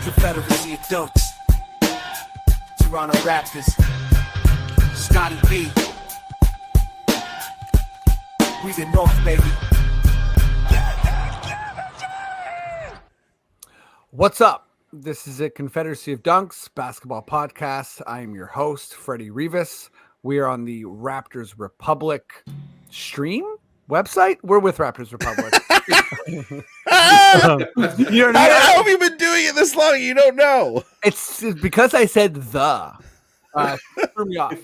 Confederacy of dunks. Toronto Raptors. Scotty B. We the North, baby. What's up? This is a Confederacy of Dunks basketball podcast. I am your host, Freddie Rivas. We are on the Raptors Republic stream website. We're with Raptors Republic. How have you been doing it this long? You don't know. It's because I said the. Threw me off.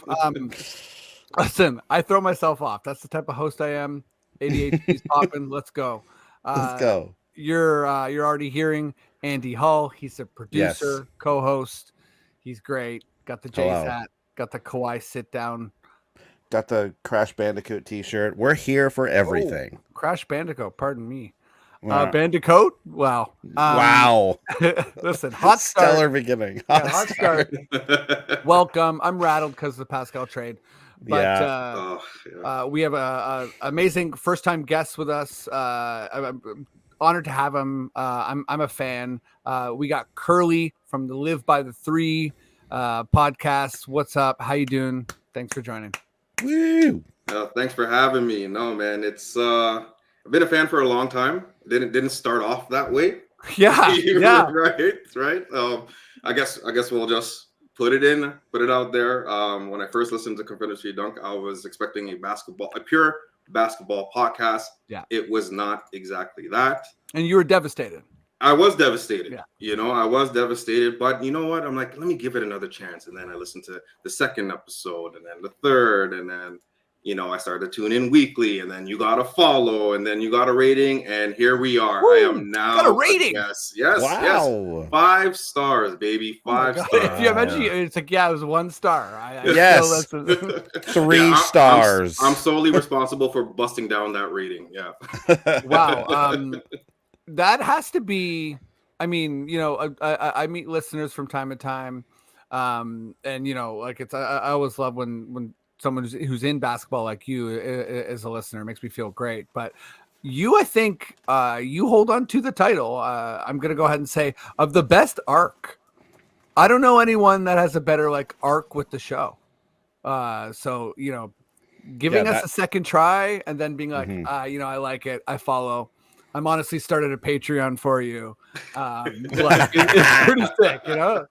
Listen, I throw myself off. That's the type of host I am. ADHD's popping. Let's go. Let's go. You're already hearing Andy Hull. He's a producer, co-host. He's great. Got the Jays hat. Got the Kawhi sit down. Got the Crash Bandicoot t-shirt. We're here for everything. Oh, Crash Bandicoot, pardon me. Wow. Bandicoot? Wow. Wow. Listen, hot start. Stellar beginning. Hot start. Welcome. I'm rattled because of the Pascal trade. But we have a amazing first-time guest with us. I'm honored to have him. I'm a fan. We got Curly from the Live by the Three podcast. What's up? How you doing? Thanks for joining. Woo! Thanks for having me. No, man, it's I've been a fan for a long time. Didn't start off that way. Yeah, yeah. right. I guess we'll just put it out there. When I first listened to Confederacy Dunk, I was expecting a pure basketball podcast. Yeah, it was not exactly that. And you were devastated. I was devastated. Yeah. I was devastated, but you know what? I'm like, let me give it another chance. And then I listened to the second episode and then the third. And then, I started to tune in weekly, and then you got a follow, and then you got a rating. And here we are. Woo, I am now got a rating. Yes. Wow. 5 stars, baby. 5 stars. If you mention it's like, it was 1 star. Yes. 3 stars. I'm solely responsible for busting down that rating. Yeah. Wow. That has to be, I meet listeners from time to time. And I always love when someone who's in basketball like you is a listener. It makes me feel great. But I think you hold on to the title. I'm going to go ahead and say of the best arc. I don't know anyone that has a better arc with the show. So, giving us a second try and then being like, I like it. I follow. I'm honestly started a Patreon for you. It's pretty sick, Oh,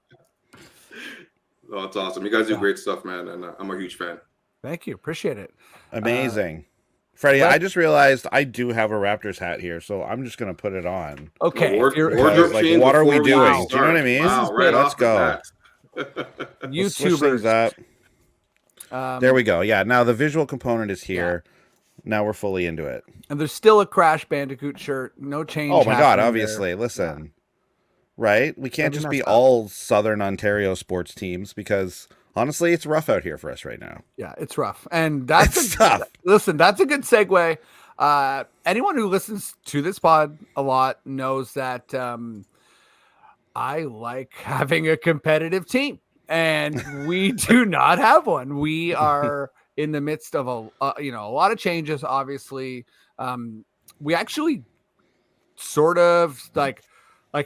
it's awesome. You guys do great stuff, man. And I'm a huge fan. Thank you. Appreciate it. Amazing. Freddie, I just realized I do have a Raptors hat here, so I'm just going to put it on. Okay. What are we doing? Do you know what I mean? Wow, right. Let's go. YouTubers. There we go. Yeah, now the visual component is here. Yeah. Now we're fully into it. And there's still a Crash Bandicoot shirt. No change. Oh, my God. Obviously. There. Listen. Yeah. Right? We can't just be all Southern Ontario sports teams because... honestly, it's rough out here for us right now. Yeah, it's rough. And that's tough. Listen, that's a good segue. Anyone who listens to this pod a lot knows that I like having a competitive team. And we do not have one. We are in the midst of a lot of changes, obviously. We actually sort of like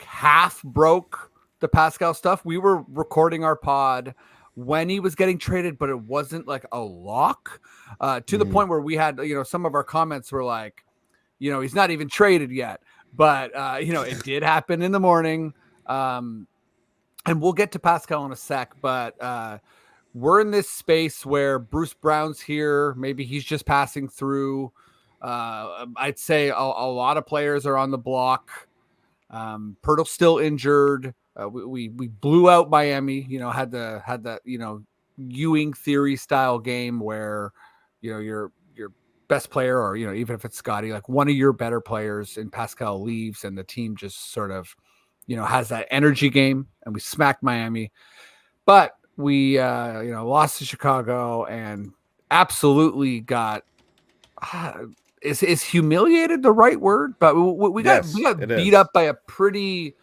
half broke the Pascal stuff. We were recording our pod when he was getting traded, but it wasn't like a lock to the point where we had, some of our comments were like, he's not even traded yet, but it did happen in the morning. And we'll get to Pascal in a sec, but we're in this space where Bruce Brown's here. Maybe he's just passing through. I'd say a lot of players are on the block. Pirtle's still injured. We blew out Miami, had that, Ewing theory style game where, your best player, or, even if it's Scotty, like one of your better players in Pascal leaves and the team just sort of, has that energy game, and we smacked Miami, but we, lost to Chicago and absolutely got, is humiliated the right word? But we got beat up by a pretty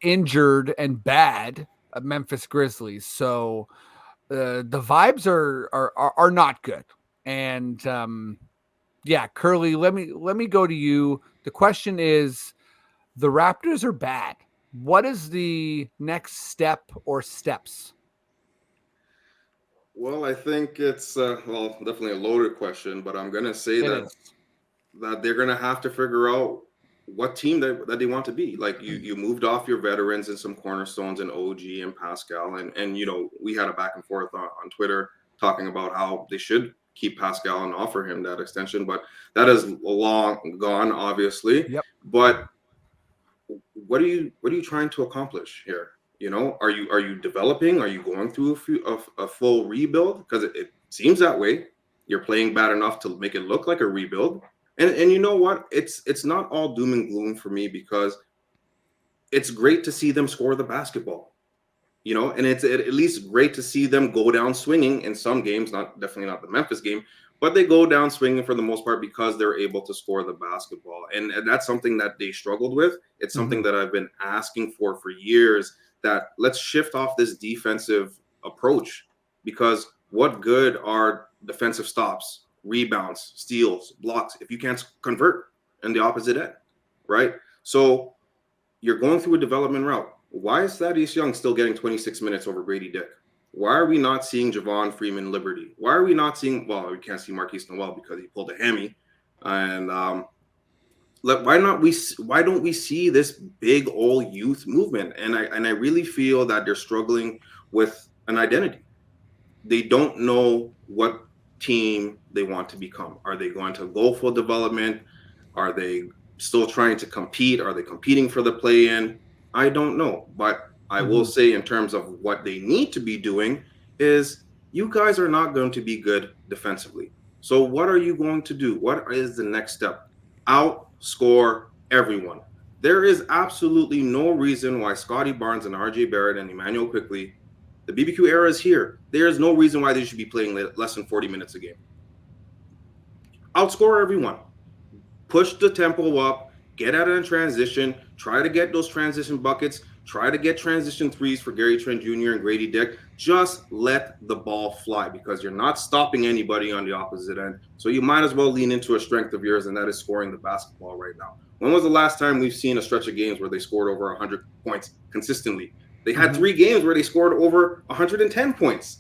injured and bad Memphis Grizzlies. So the vibes are not good. And Curly, let me go to you. The question is, the Raptors are bad. what is the next step or steps? Well, I think it's definitely a loaded question, but I'm gonna say It that is. they're gonna have to figure out what team that they want to be. Like you moved off your veterans and some cornerstones in OG and Pascal, and we had a back and forth on Twitter talking about how they should keep Pascal and offer him that extension, but that is long gone, obviously. Yep. But what are you trying to accomplish here? Are you developing? Are you going through a full rebuild? Because it seems that way. You're playing bad enough to make it look like a rebuild. And you know what? It's not all doom and gloom for me, because it's great to see them score the basketball. And it's at least great to see them go down swinging in some games, definitely not the Memphis game, but they go down swinging for the most part because they're able to score the basketball. And that's something that they struggled with. It's something that I've been asking for years, that let's shift off this defensive approach, because what good are defensive stops, rebounds, steals, blocks if you can't convert in the opposite end, right? So you're going through a development route. Why is Thaddeus Young still getting 26 minutes over Grady Dick? Why are we not seeing Javon Freeman Liberty? Why are we not seeing? Well, we can't see Marquise Noel because he pulled a hammy. And why don't we see this big old youth movement? And I really feel that they're struggling with an identity. They don't know what team they want to become. Are they going to go full development? Are they still trying to compete? Are they competing for the play-in? I don't know. But I will say, in terms of what they need to be doing, is you guys are not going to be good defensively. So what are you going to do? What is the next step? Outscore everyone. There is absolutely no reason why Scotty Barnes and RJ Barrett and Emmanuel Quickley, the BBQ era is here. There is no reason why they should be playing less than 40 minutes a game. Outscore everyone. Push the tempo up, get out of transition, try to get those transition buckets, try to get transition threes for Gary Trent Jr. and Grady Dick. Just let the ball fly, because you're not stopping anybody on the opposite end. So you might as well lean into a strength of yours, and that is scoring the basketball right now. When was the last time we've seen a stretch of games where they scored over 100 points consistently? They had 3 games where they scored over 110 points.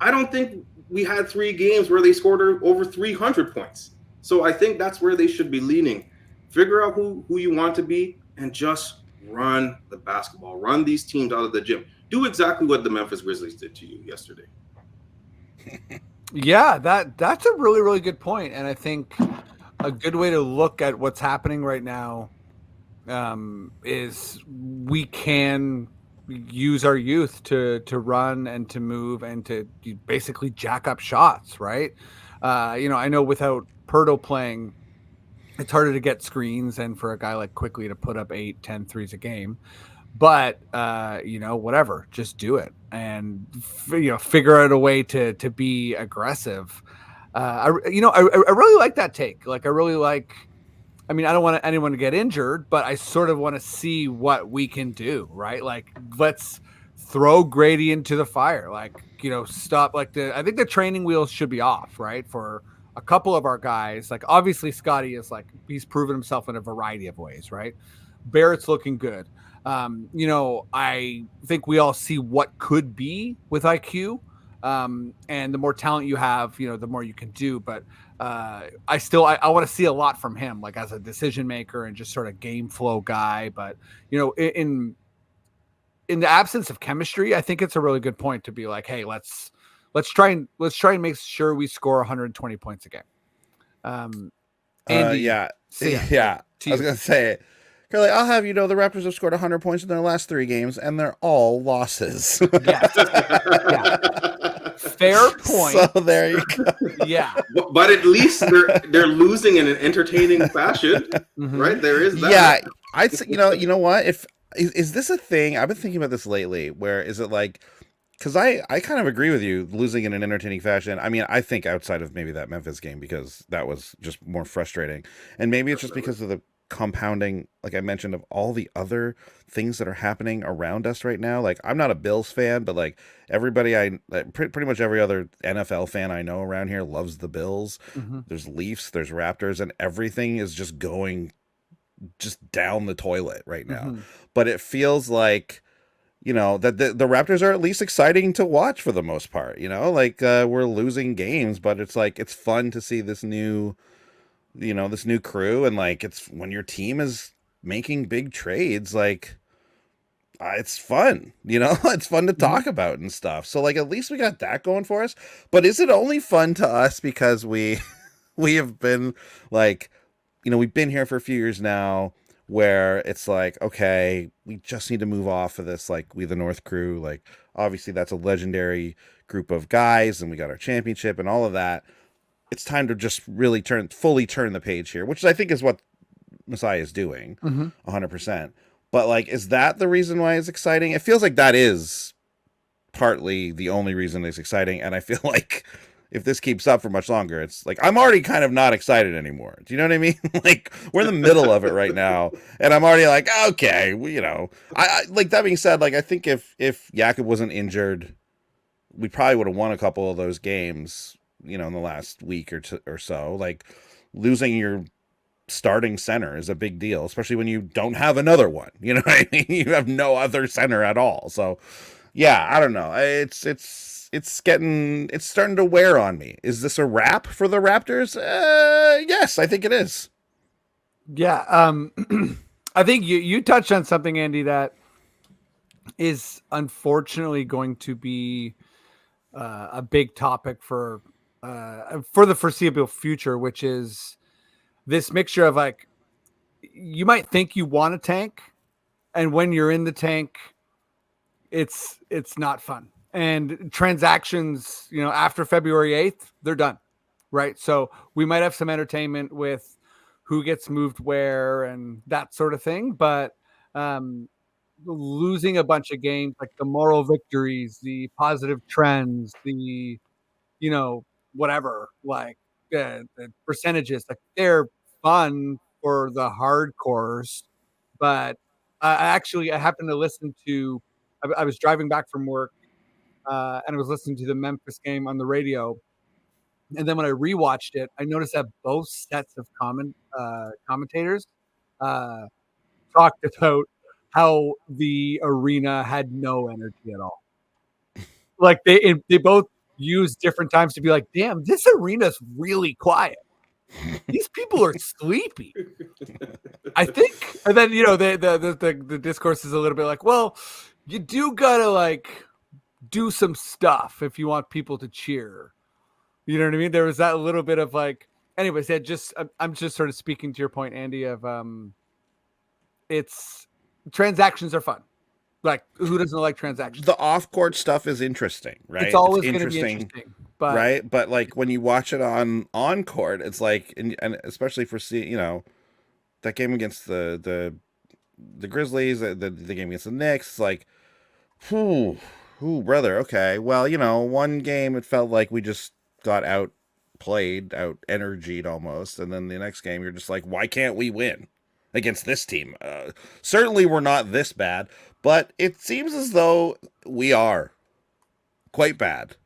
I don't think we had 3 games where they scored over 300 points. So I think that's where they should be leaning. Figure out who you want to be and just run the basketball. Run these teams out of the gym. Do exactly what the Memphis Grizzlies did to you yesterday. Yeah, that's a really, really good point. And I think a good way to look at what's happening right now is we can use our youth to run and to move and to basically jack up shots, right? I know without Pirtle playing, it's harder to get screens and for a guy like Quickly to put up 8-10 threes a game. But whatever, just do it and figure out a way to be aggressive. I really like that take. Like, I really like. I mean, I don't want anyone to get injured, but I sort of want to see what we can do, right? Like, let's throw Grady into the fire. Like, stop. Like, I think the training wheels should be off, right? For a couple of our guys. Like, obviously Scotty is he's proven himself in a variety of ways, right? Barrett's looking good. I think we all see what could be with IQ. And the more talent you have, the more you can do. But I want to see a lot from him, like as a decision maker and just sort of game flow guy. But in the absence of chemistry, I think it's a really good point to be like, hey, let's try and make sure we score 120 points a game. Andy, yeah. I was gonna say, Curly, I'll have the Raptors have scored 100 points in their last 3 games, and they're all losses. Yeah. Fair point. So there you go. Yeah, but at least they're losing in an entertaining fashion, right? There is that. Yeah, I you know what? If is this a thing? I've been thinking about this lately. Where is it like? Because I kind of agree with you, losing in an entertaining fashion. I mean, I think outside of maybe that Memphis game, because that was just more frustrating, and maybe it's just because of the compounding, like I mentioned, of all the other things that are happening around us right now. Like, I'm not a Bills fan, but like everybody, pretty much every other NFL fan I know around here loves the Bills. There's Leafs, there's Raptors, and everything is just going just down the toilet right now. Mhm. But it feels like, that the Raptors are at least exciting to watch for the most part. Like we're losing games, but it's like it's fun to see this new crew, and like it's when your team is making big trades, like it's fun, it's fun to talk about and stuff. So like at least we got that going for us. But is it only fun to us because we we have been like, we've been here for a few years now, where it's like, okay, we just need to move off of this, like We the North crew. Like obviously that's a legendary group of guys, and we got our championship and all of that. It's time to just really fully turn the page here, which I think is what Messiah is doing, 100%. But like, is that the reason why it's exciting? It feels like that is partly the only reason it's exciting, and I feel like if this keeps up for much longer, it's like I'm already kind of not excited anymore. Do you know what I mean? Like we're in the middle of it right now, and I'm already like, okay, I like that being said, like I think if Jakob wasn't injured, we probably would have won a couple of those games, in the last week or so. Like losing your starting center is a big deal, especially when you don't have another one. You know what I mean? You have no other center at all. So yeah, I don't know. It's starting to wear on me. Is this a wrap for the Raptors? Yes, I think it is. Yeah. I think you touched on something, Andy, that is unfortunately going to be a big topic for the foreseeable future, which is this mixture of like, you might think you want a tank, and when you're in the tank, it's not fun. And transactions, after February 8th, they're done. Right. So we might have some entertainment with who gets moved where and that sort of thing. But losing a bunch of games, like the moral victories, the positive trends, the, whatever, like the percentages, like they're fun for the hardcores. But I happened to listen to, I was driving back from work and I was listening to the Memphis game on the radio. And then when I rewatched it, I noticed that both sets of commentators uh, talked about how the arena had no energy at all. Like they both used different times to be like, "Damn, this arena's really quiet. These people are sleepy." I think, and then the discourse is a little bit like, "Well, you do gotta like do some stuff if you want people to cheer." You know what I mean? There was that little bit of like, anyways, I'm just sort of speaking to your point, Andy, of it's transactions are fun. Like who doesn't like transactions? The off-court stuff is interesting, right? It's always going to be interesting, but right? But like when you watch it on court, it's like, and especially for that game against the Grizzlies, the game against the Knicks, it's like, whew, brother, okay. Well, one game it felt like we just got outplayed, out energied almost, and then the next game you're just like, why can't we win against this team? Certainly we're not this bad, but it seems as though we are quite bad.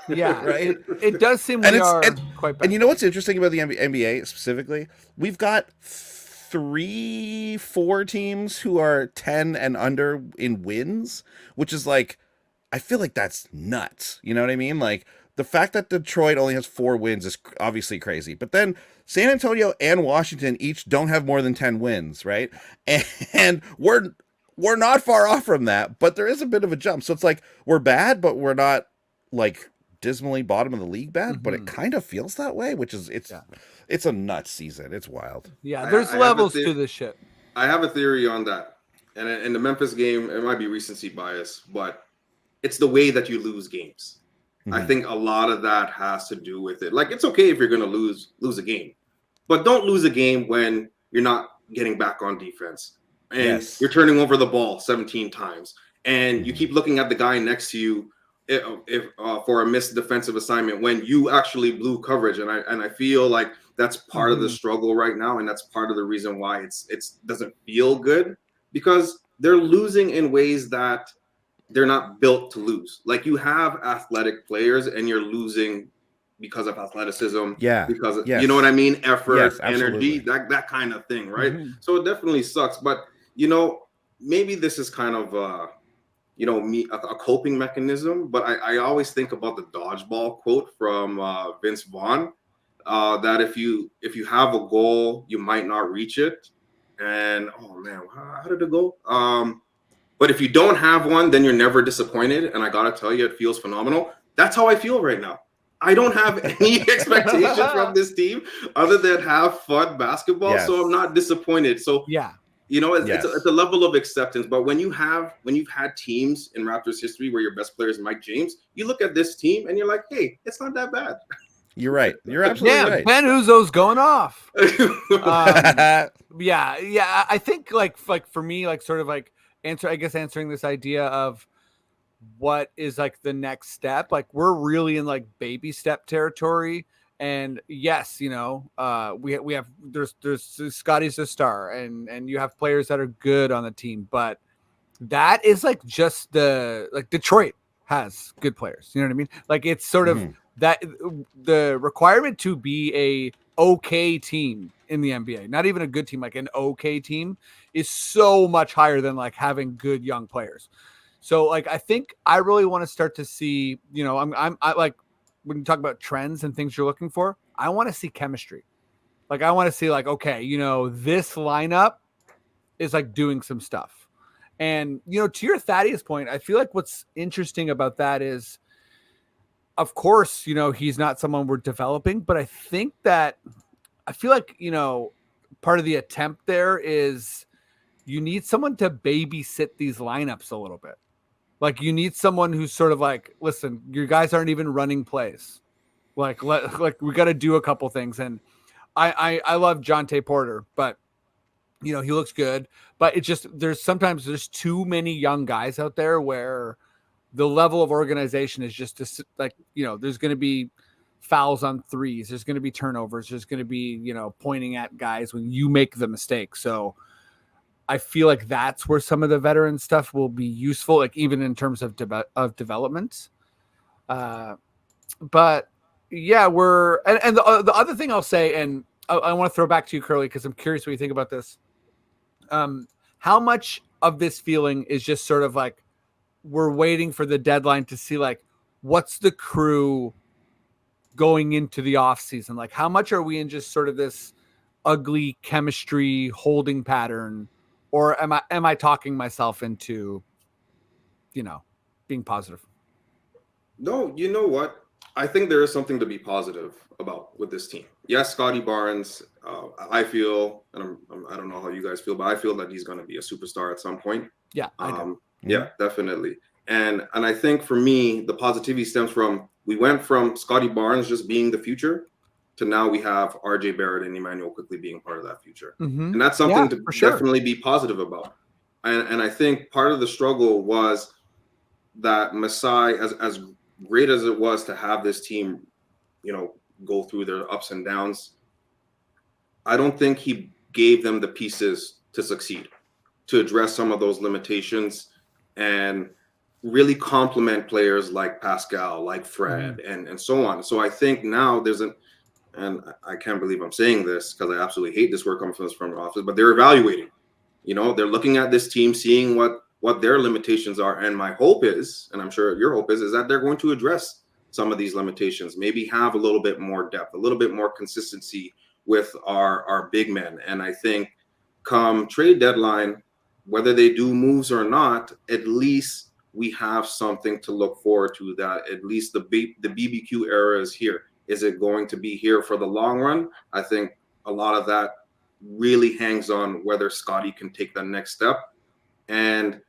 yeah, right. It does seem we are quite bad. And you know what's interesting about the NBA specifically? We've got 3-4 teams who are 10 and under in wins, which is like, I feel like that's nuts. You know what I mean? Like the fact that Detroit only has 4 wins is obviously crazy, but then San Antonio and Washington each don't have more than 10 wins, right? And we're not far off from that, but there is a bit of a jump. So it's like we're bad, but we're not like dismally bottom of the league bad, but it kind of feels that way, which is it's a nuts season. It's wild. Yeah, there's levels to this shit. I have a theory on that. And in the Memphis game, it might be recency bias, but it's the way that you lose games. I think a lot of that has to do with it. Like, it's okay if you're going to lose a game, but don't lose a game when you're not getting back on defense and you're turning over the ball 17 times and you keep looking at the guy next to you if for a missed defensive assignment when you actually blew coverage. And I feel like that's part of the struggle right now, and that's part of the reason why it doesn't feel good, because they're losing in ways that they're not built to lose. Like, you have athletic players and you're losing because of athleticism, Yeah. because of, Yes. you know what I mean, effort, Yes, energy, absolutely. that kind of thing, right? Mhm. So it definitely sucks, but you know, maybe this is kind of you know, me a coping mechanism. But I always think about the dodgeball quote from Vince Vaughn, that if you have a goal, you might not reach it. And oh man, how did it go? But if you don't have one, then you're never disappointed. And I gotta tell you, it feels phenomenal. That's how I feel right now. I don't have any expectations from this team other than have fun basketball. Yes. So I'm not disappointed. So Yeah. you know, Yes. it's a level of acceptance. But when you've had teams in Raptors history where your best player is Mike James, you look at this team and you're like, hey, it's not that bad. You're right. You're absolutely Yeah, right. Ben Uzo's going off. Uh, Yeah. I think like for me, like sort of like answering this idea of what is like the next step. Like we're really in like baby step territory. And yes, you know, we have there's Scotty's a star, and you have players that are good on the team, but that is like just like Detroit has good players. You know what I mean? Like it's sort of Mhm. that the requirement to be a okay team in the NBA, not even a good team, like an okay team, is so much higher than like having good young players. So like I think I really want to start to see, you know, I like when you talk about trends and things you're looking for, I want to see chemistry. Like I want to see like, okay, you know, this lineup is like doing some stuff. And, you know, to your Thaddeus point, I feel like what's interesting about that is, of course, you know, he's not someone we're developing, but I think that I feel like, you know, part of the attempt there is you need someone to babysit these lineups a little bit. Like you need someone who's sort of like, listen, your guys aren't even running plays. Like, we got to do a couple things. And I love Jonte Porter, but you know, he looks good, but it just, there's too many young guys out there where the level of organization is just like, you know, there's going to be fouls on threes. There's going to be turnovers. There's going to be, you know, pointing at guys when you make the mistake. So I feel like that's where some of the veteran stuff will be useful, like even in terms of development. But yeah, and the other thing I'll say, and I want to throw back to you, Curly, because I'm curious what you think about this. How much of this feeling is just sort of like we're waiting for the deadline to see like what's the crew going into the off season? Like how much are we in just sort of this ugly chemistry holding pattern, or am I talking myself into, you know, being positive? No, you know what? I think there is something to be positive about with this team. Yes, Scotty Barnes. I feel, and I don't know how you guys feel, but I feel that he's going to be a superstar at some point. Yeah, I do. Yeah, definitely. And I think for me, the positivity stems from we went from Scotty Barnes just being the future to now we have RJ Barrett and Emmanuel quickly being part of that future, Mm-hmm. and that's something to for sure. definitely be positive about. And I think part of the struggle was that Masai, as great as it was to have this team, you know, go through their ups and downs, I don't think he gave them the pieces to succeed, to address some of those limitations and really complement players like Pascal, like Fred, and so on. So I think now and I can't believe I'm saying this because I absolutely hate this word coming from this front office, but they're evaluating. You know, they're looking at this team, seeing what their limitations are. And my hope is, and I'm sure your hope is that they're going to address some of these limitations, maybe have a little bit more depth, a little bit more consistency with our big men. And I think come trade deadline, whether they do moves or not, at least we have something to look forward to, that at least the BBQ era is here. Is it going to be here for the long run? I think a lot of that really hangs on whether Scotty can take that next step. And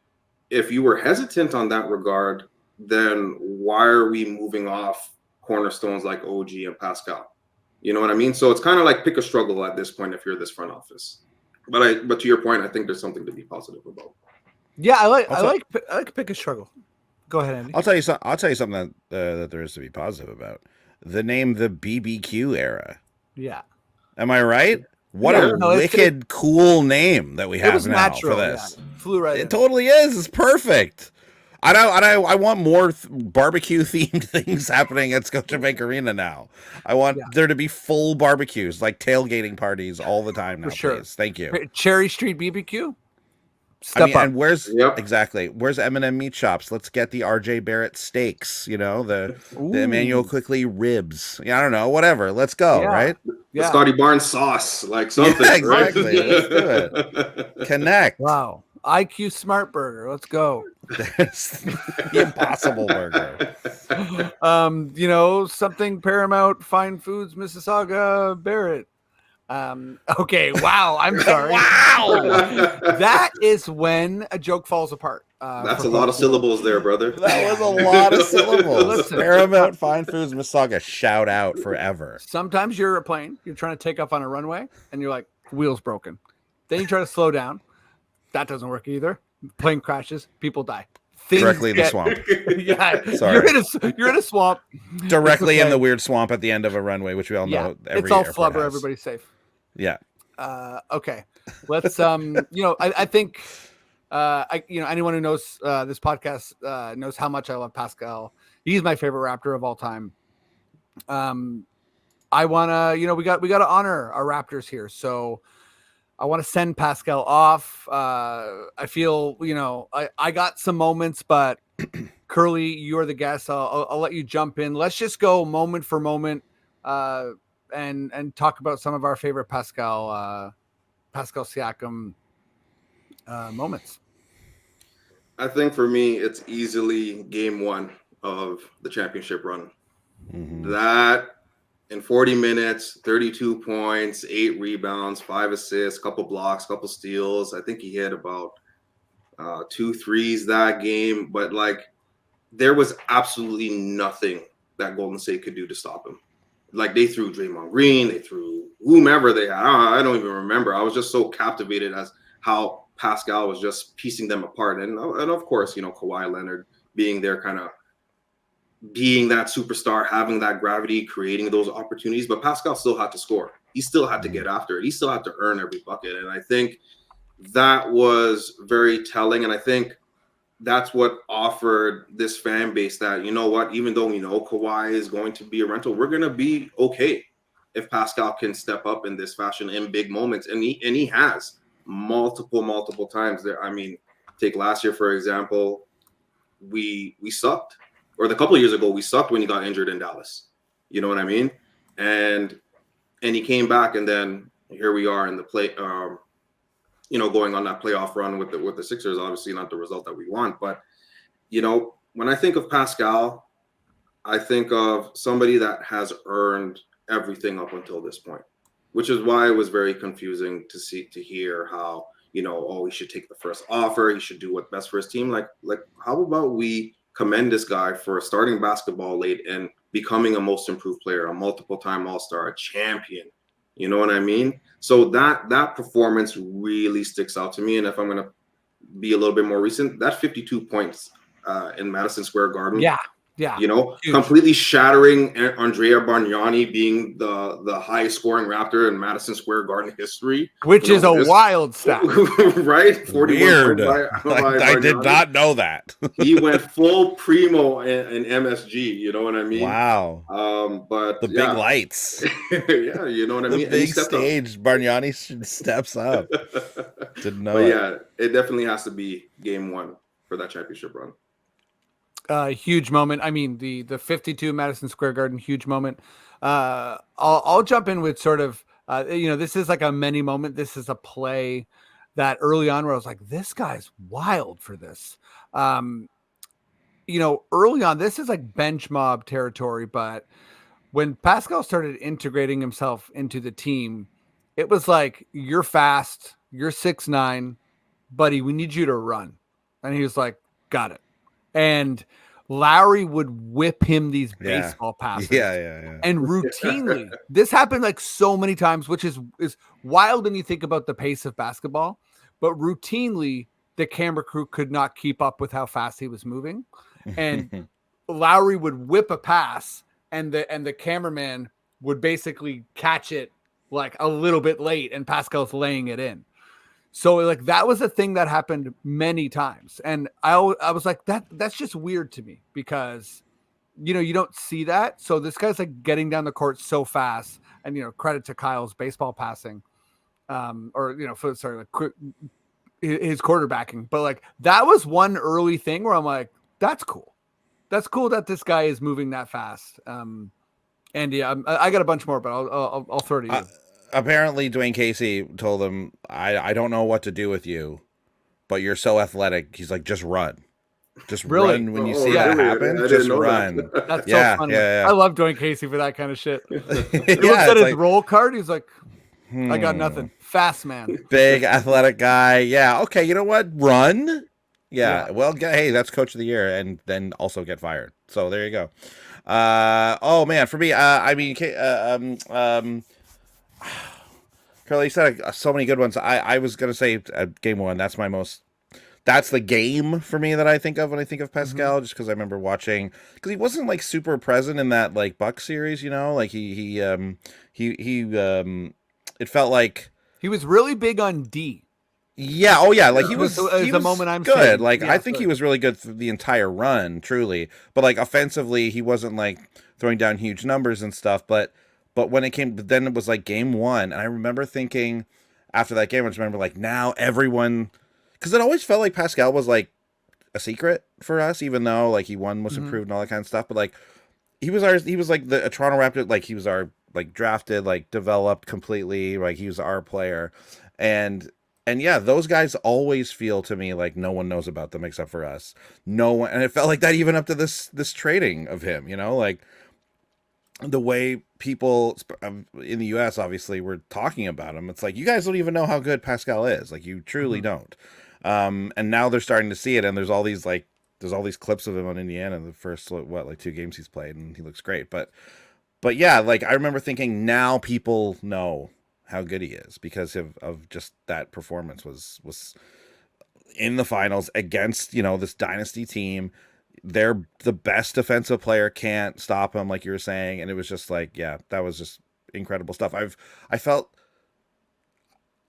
if you were hesitant on that regard, then why are we moving off cornerstones like OG and Pascal? You know what I mean? So it's kind of like pick a struggle at this point if you're this front office. But to your point, I think there's something to be positive about. Yeah, I like pick a struggle. Go ahead, Andy. I'll tell you something that there is to be positive about. The name, the BBQ era. Yeah. Am I right? What Yeah, a no, wicked cool name that we have was now natural, for this. yeah. Flew right in. It totally is. It's perfect. I want more barbecue themed things happening at Scotiabank Arena now. I want there to be full barbecues, like tailgating parties all the time now, For sure. please. Thank you. Cherry Street BBQ. I mean, Step up. and where's where's M&M meat shops? Let's get the RJ Barrett steaks, the Emmanuel Quickly ribs. Yeah, I don't know, whatever. Let's go, right? The Scotty Barnes sauce, like something. Yeah, exactly. Right? Let's do it. Connect. Wow. IQ Smart Burger. Let's go. The Impossible Burger. Something Paramount Fine Foods Mississauga Barrett. Okay. Wow. I'm sorry. Wow. That is when a joke falls apart. That's a lot of syllables there, brother. That was a lot of syllables. Listen. Paramount Fine Foods Mississauga, shout out forever. Sometimes you're a plane, you're trying to take off on a runway, and you're like, wheels broken. Then you try to slow down. That doesn't work either. Plane crashes, people die. Directly in the swamp. Yeah, sorry. You're in a swamp. Directly in the weird swamp at the end of a runway, which we all know. It's all flubber. Everybody's safe. Yeah. Okay. Let's. I think. Anyone who knows this podcast knows how much I love Pascal. He's my favorite Raptor of all time. I wanna. We got to honor our Raptors here. So I want to send Pascal off. I feel, I got some moments, but Curly, you're the guest. I'll let you jump in. Let's just go moment for moment and talk about some of our favorite Pascal Siakam moments. I think for me, it's easily game one of the championship run. Mm-hmm. That in 40 minutes, 32 points, 8 rebounds, 5 assists, couple blocks, couple steals. I think he hit about 2 threes that game. But there was absolutely nothing that Golden State could do to stop him. They threw Draymond Green, they threw whomever they had. I don't even remember. I was just so captivated as how Pascal was just piecing them apart. And of course, Kawhi Leonard being there, kind of being that superstar, having that gravity, creating those opportunities. But Pascal still had to score. He still had to get after it. He still had to earn every bucket. And I think that was very telling. And I think that's what offered this fan base that, even though we know Kawhi is going to be a rental, we're going to be okay if Pascal can step up in this fashion in big moments. And he has multiple times there. I mean, take last year, for example, we sucked. Or the couple of years ago, we sucked when he got injured in Dallas. You know what I mean? And he came back, and then here we are in the play, going on that playoff run with the Sixers. Obviously, not the result that we want, but when I think of Pascal, I think of somebody that has earned everything up until this point, which is why it was very confusing to hear how he should take the first offer, he should do what's best for his team. Like how about we commend this guy for starting basketball late and becoming a most improved player, a multiple-time All-Star, a champion. You know what I mean? So that performance really sticks out to me. And if I'm going to be a little bit more recent, that 52 points in Madison Square Garden. Yeah. Completely shattering Andrea Bargnani being the highest scoring Raptor in Madison Square Garden history. Which is a wild stat. Right? 41 Weird. I did not know that. He went full primo in MSG. You know what I mean? Wow. But the big lights. Yeah, you know what I mean? The big stage. Bargnani steps up. Didn't know. But yeah, it definitely has to be game one for that championship run. Huge moment. I mean, the 52 Madison Square Garden, huge moment. I'll jump in with sort of, this is like a many moment. This is a play that early on where I was like, this guy's wild for this. Early on, this is like bench mob territory, but when Pascal started integrating himself into the team, it was like, you're fast, you're 6'9", buddy, we need you to run. And he was like, got it. And Lowry would whip him these baseball passes. Yeah. And routinely, this happened like so many times, which is wild when you think about the pace of basketball. But routinely, the camera crew could not keep up with how fast he was moving. And Lowry would whip a pass, and the cameraman would basically catch it like a little bit late, and Pascal's laying it in. So like that was a thing that happened many times. And I was like, that's just weird to me because, you don't see that. So this guy's like getting down the court so fast, and, credit to Kyle's baseball passing, or, like his quarterbacking. But like that was one early thing where I'm like, that's cool. That's cool that this guy is moving that fast. And yeah, I got a bunch more, but I'll throw it to you. Apparently, Dwayne Casey told him, I don't know what to do with you, but you're so athletic. He's like, just run. Just Really? run when you Oh, see that really? happen. I didn't Just know run. that. That's Yeah, so funny. yeah. I love Dwayne Casey for that kind of shit. He looks Yeah, at it's his like, roll card. He's like, I got nothing. Fast man. big athletic guy. Yeah. Okay. You know what? Run. Yeah. Yeah. Well, hey, that's coach of the year, and then also get fired. So there you go. Oh man, for me, I mean, Curly, you said so many good ones. I was gonna say game one. That's the game for me that I think of when I think of Pascal, just because I remember watching, because he wasn't like super present in that like Buck series, like he it felt like, He was really big on D. yeah, oh yeah, like he That's was the moment I'm good. saying. Like Yeah, I think he was really good through the entire run, truly. But like offensively, he wasn't like throwing down huge numbers and stuff. But when then it was like game one, and I remember thinking after that game, I just remember like now everyone, because it always felt like Pascal was like a secret for us, even though like he won most improved and all that kind of stuff. But like he was like a Toronto Raptor, like he was our like drafted, like developed completely, like he was our player, and yeah, those guys always feel to me like no one knows about them except for us. No one, and it felt like that even up to this trading of him. Like the way people in the U.S. obviously were talking about him. It's like you guys don't even know how good Pascal is. Like you truly don't. And now they're starting to see it, and there's all these clips of him on Indiana in the first like 2 games he's played, and he looks great. But yeah, like I remember thinking now people know how good he is because of just that performance was in the finals against, this dynasty team. They're the best defensive player, can't stop him, like you were saying. And it was just like, yeah, that was just incredible stuff.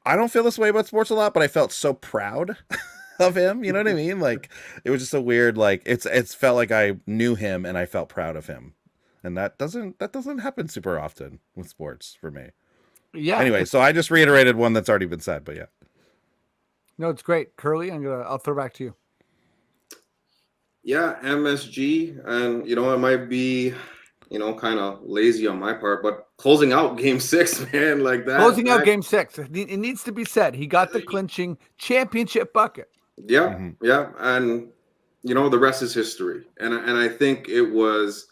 I don't feel this way about sports a lot, but I felt so proud of him. You know what I mean? Like it was just a weird, like it's felt like I knew him and I felt proud of him. And that doesn't happen super often with sports for me. Yeah. Anyway, so I just reiterated one that's already been said, but yeah. No, it's great. Curly, I'll throw back to you. Yeah, MSG, and it might be, kind of lazy on my part, but closing out Game 6, man, like that. Closing out Game 6, it needs to be said. He got the clinching championship bucket. Yeah, yeah, and the rest is history, and I think it was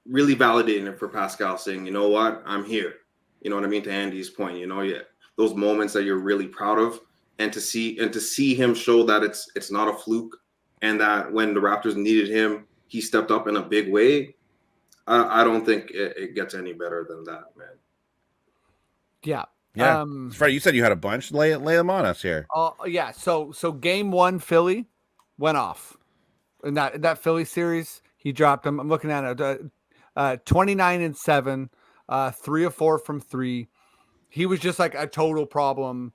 really validating for Pascal, saying, you know what, I'm here. You know what I mean? To Andy's point, yeah, those moments that you're really proud of, and to see him show that it's not a fluke, and that when the Raptors needed him, he stepped up in a big way. I don't think it gets any better than that, man. Yeah. Yeah. Fred, you said you had a bunch. Lay them on us here. Yeah. So game 1, Philly went off in that Philly series. He dropped them. I'm looking at it. 29-7, 3 of 4 from 3. He was just like a total problem,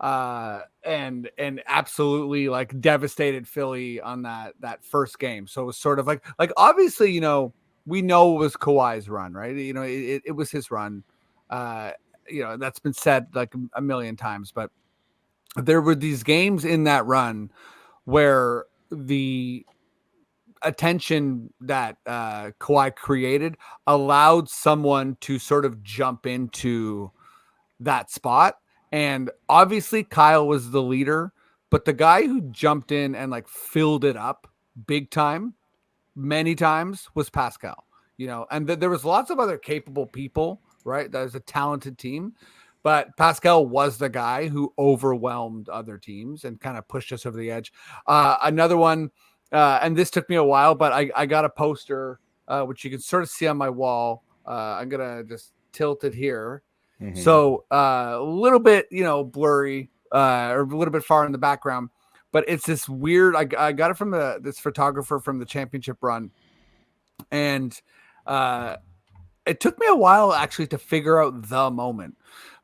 and absolutely like devastated Philly on that first game. So it was sort of like obviously, we know it was Kawhi's run, right? It was his run. That's been said like a million times, but there were these games in that run where the attention that Kawhi created allowed someone to sort of jump into that spot. And obviously Kyle was the leader, but the guy who jumped in and like filled it up big time many times was Pascal, and there was lots of other capable people, right? That was a talented team, but Pascal was the guy who overwhelmed other teams and kind of pushed us over the edge. Another one, and this took me a while, but I got a poster, which you can sort of see on my wall. I'm going to just tilt it here. So a little bit, blurry, or a little bit far in the background, but it's this weird, I got it from this photographer from the championship run. And it took me a while actually to figure out the moment,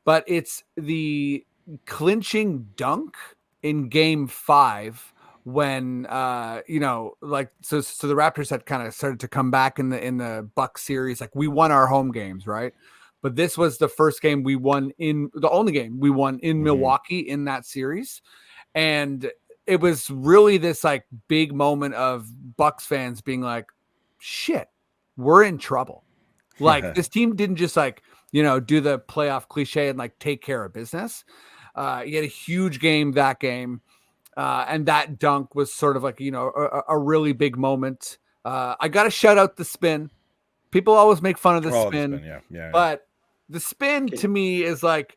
but it's the clinching dunk in Game 5 when like so the Raptors had kind of started to come back in the Bucks series. Like we won our home games, right? But this was the first game we won the only game we won in Milwaukee in that series. And it was really this like big moment of Bucks fans being like, shit, we're in trouble. Like this team didn't just like, do the playoff cliche and like take care of business. You had a huge game that game. And that dunk was sort of like, a really big moment. I got to shout out the spin. People always make fun of the spin. Yeah. But the spin to me is like,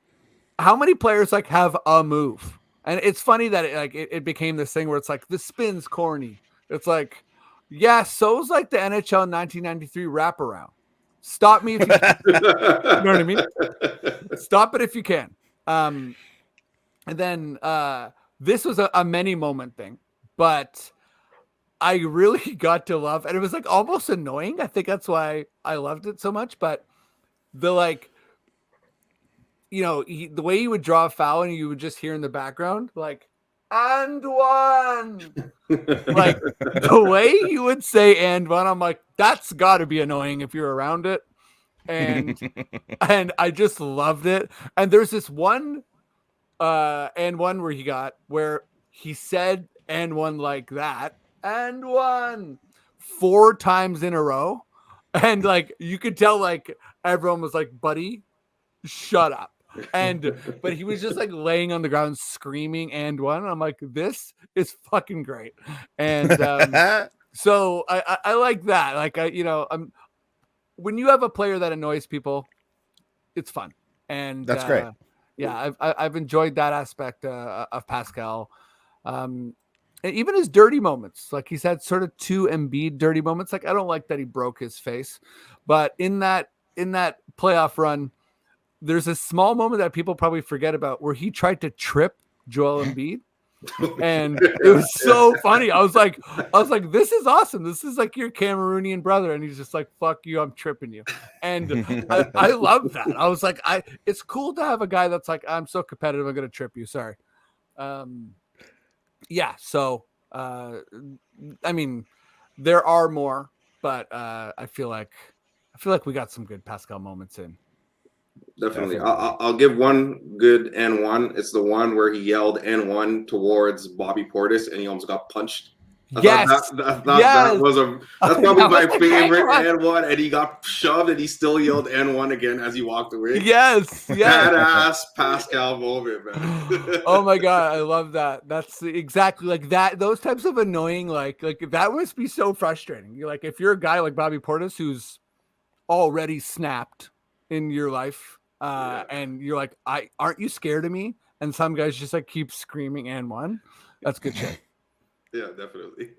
how many players like have a move? And it's funny that it became this thing where it's like the spin's corny. It's like, yeah, so's like the NHL 1993 wraparound. Stop me if you can. You know what I mean? Stop it if you can. And then this was a many moment thing, but I really got to love, and it was like almost annoying. I think that's why I loved it so much. But the like, the way you would draw a foul and you would just hear in the background, like, and one. Like the way you would say and one, I'm like, that's got to be annoying if you're around it. And I just loved it. And there's this one and one where he said and one like that and one 4 times in a row. And like you could tell like everyone was like, buddy, shut up. But he was just like laying on the ground screaming and one. I'm like, this is fucking great. And so I like that. Like I'm when you have a player that annoys people, it's fun. And that's great. Yeah, I've enjoyed that aspect of Pascal. And even his dirty moments, like he's had sort of 2 Embiid dirty moments. Like I don't like that he broke his face, but in that playoff run, there's a small moment that people probably forget about where he tried to trip Joel Embiid. And it was so funny. I was like, this is awesome. This is like your Cameroonian brother. And he's just like, fuck you, I'm tripping you. And I love that. I was like, it's cool to have a guy that's like, I'm so competitive, I'm gonna trip you. Sorry. Yeah, so I mean, there are more, but I feel like we got some good Pascal moments in. Definitely. I'll give one good N1. It's the one where he yelled N1 towards Bobby Portis and he almost got punched. Yes. That's probably my favorite N1, and he got shoved and he still yelled N1 again as he walked away. Yes. Badass Pascal moment, man. Oh my God, I love that. That's exactly like that. Those types of annoying, like that must be so frustrating. You're like, if you're a guy like Bobby Portis who's already snapped in your life, and you're like, aren't you scared of me? And some guys just like keep screaming and one. That's good shit. Yeah, definitely.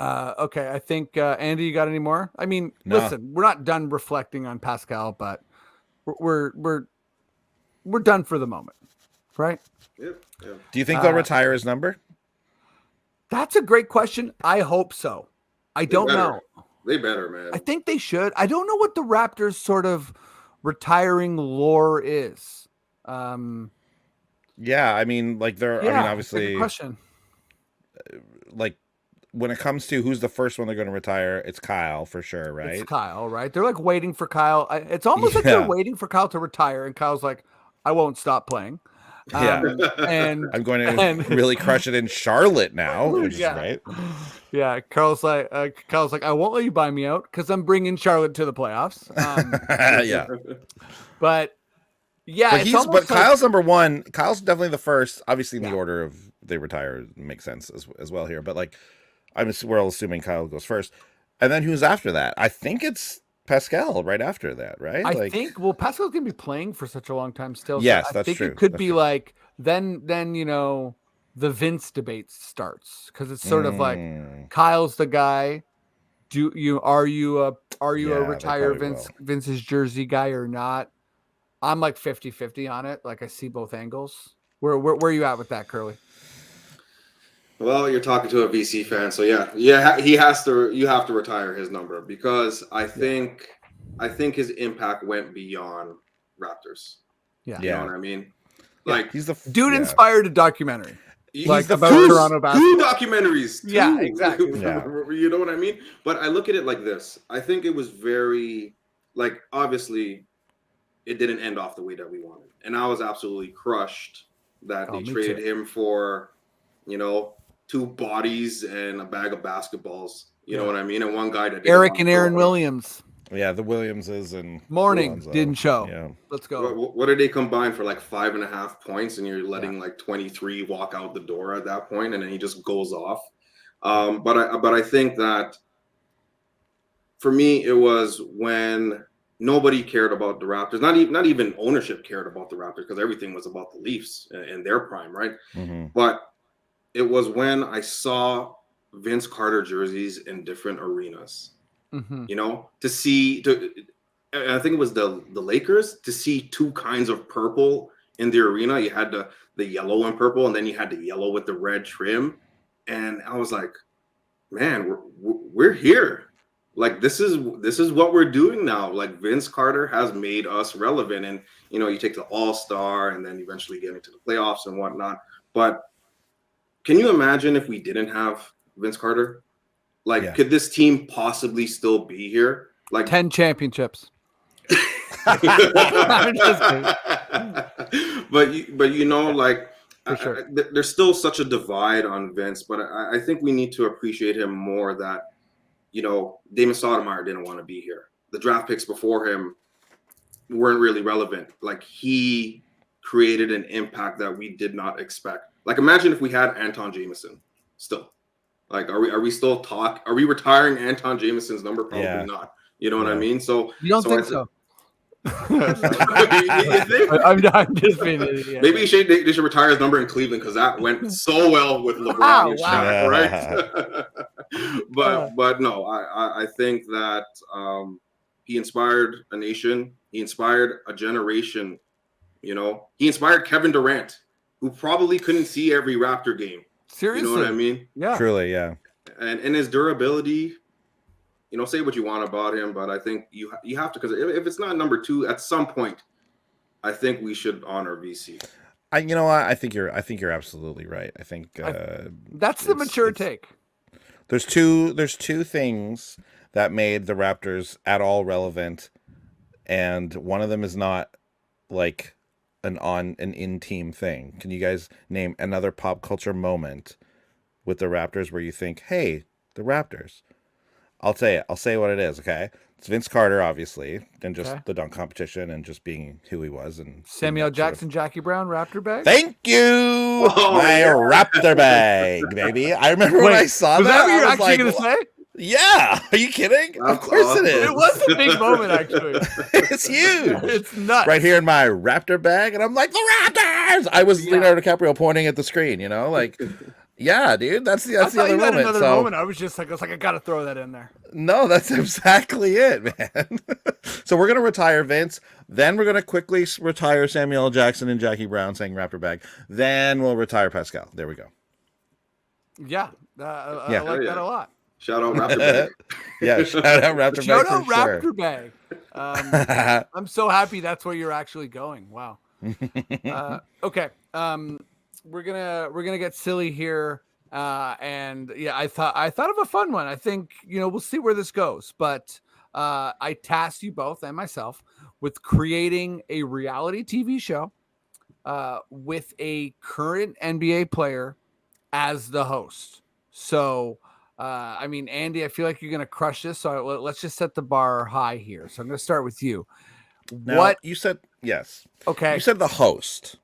Okay, I think Andy, you got any more? I mean, listen, we're not done reflecting on Pascal, but we're done for the moment, right? Yep. Yeah. Do you think they'll retire his number? That's a great question. I hope so. I don't know. They better, man. I think they should. I don't know what the Raptors sort of retiring lore is. Yeah, I mean, like I mean, obviously, question. Like when it comes to who's the first one they're going to retire, it's Kyle for sure, right? It's Kyle, right? They're like waiting for Kyle. It's almost like they're waiting for Kyle to retire, and Kyle's like, I won't stop playing. And I'm going to really crush it in Charlotte now, which is great. Yeah, Carl's like, I won't let you buy me out because I'm bringing Charlotte to the playoffs. Yeah, but yeah, but Kyle's number one. Kyle's definitely the first. Obviously, in the order of they retire makes sense as well here. But like, we're all assuming Kyle goes first, and then who's after that? I think it's Pascal right after that, right? I think Pascal's gonna be playing for such a long time still. Yes, so that's true. I think it could be like then the Vince debate starts because it's sort of like Kyle's the guy. Are you a retire Vince's jersey guy or not? I'm like 50-50 on it. Like I see both angles. Where are you at with that, Curly? Well, you're talking to a VC fan, so yeah, you have to retire his number because I think his impact went beyond Raptors. Yeah. You know what I mean? Like He's the Dude yeah. inspired a documentary. he's Like the about first- Toronto basketball. two documentaries. Yeah, two. exactly. Yeah. You know what I mean? But I look at it like this. I think it was very like obviously it didn't end off the way that we wanted. And I was absolutely crushed that Oh, they me traded too. him for, you know, 2 bodies and a bag of basketballs. You know Yeah. what I mean? And one guy that didn't Eric want and to Aaron go. Williams. Yeah, the Williamses and Morning Lonzo. didn't show. Yeah. Let's go. What did they combine for like 5.5 points, and you're letting like 23 walk out the door at that point, and then he just goes off. But I think that for me it was when nobody cared about the Raptors. Not even ownership cared about the Raptors because everything was about the Leafs in their prime, right? Mm-hmm. But it was when I saw Vince Carter jerseys in different arenas. Mm-hmm. You know, I think it was the Lakers, to see 2 kinds of purple in the arena. You had the yellow and purple, and then you had the yellow with the red trim. And I was like, man, we're here. Like this is what we're doing now. Like Vince Carter has made us relevant. And you know, you take the All-Star and then eventually get into the playoffs and whatnot. But can you imagine if we didn't have Vince Carter? Like, could this team possibly still be here? Like 10 championships. I'm just kidding. But you know, like For sure. there's still such a divide on Vince, but I think we need to appreciate him more. That you know, Damon Stoudemire didn't want to be here. The draft picks before him weren't really relevant. Like he created an impact that we did not expect. Like imagine if we had Anton Jameson still. Like are we retiring Anton Jameson's number? Probably not. You know what I mean? So you don't think so? You think? I'm just being an idiot. Maybe they should retire his number in Cleveland because that went so well with LeBron and Shaq, right? but no, I think that he inspired a nation. He inspired a generation. You know, he inspired Kevin Durant, who probably couldn't see every Raptor game. Seriously, you know what I mean? Yeah, truly, yeah. And his durability. You know, say what you want about him, but I think you have to, because if it's not number 2, at some point, I think we should honor VC. You know what? I think you're absolutely right. I think that's the mature take. There's two things that made the Raptors at all relevant, and one of them is not like an in-team thing. Can you guys name another pop culture moment with the Raptors where you think, hey, the Raptors? I'll say it. I'll say what it is, okay? It's Vince Carter, obviously, and just the dunk competition and just being who he was. And Samuel Jackson, Jackie Brown, Raptor bag? Thank you! My Raptor bag, baby. I remember when I saw was that what you're I was actually like, going to say? Yeah. Are you kidding? Of course it is. It was a big moment, actually. It's huge. It's nuts. Right here in my Raptor bag, and I'm like, the Raptors! I was Leonardo DiCaprio pointing at the screen, you know? Like... Yeah, dude, that's the other moment. Another moment. I was like, I gotta throw that in there. No, that's exactly it, man. So we're gonna retire Vince, then we're gonna quickly retire Samuel L. Jackson and Jackie Brown saying Raptor bag. Then we'll retire Pascal. There we go. Yeah, I like that a lot. Shout out Raptor bag. Yeah, shout out Raptor bag. Shout out Raptor sure. bag. I'm so happy that's where you're actually going. Wow. Okay. We're gonna get silly here, and yeah, I thought of a fun one. I think we'll see where this goes, but I tasked you both and myself with creating a reality TV show with a current NBA player as the host. So, I mean, Andy, I feel like you're gonna crush this. So let's just set the bar high here. So I'm gonna start with you. Now, what you said? Yes. Okay. You said the host.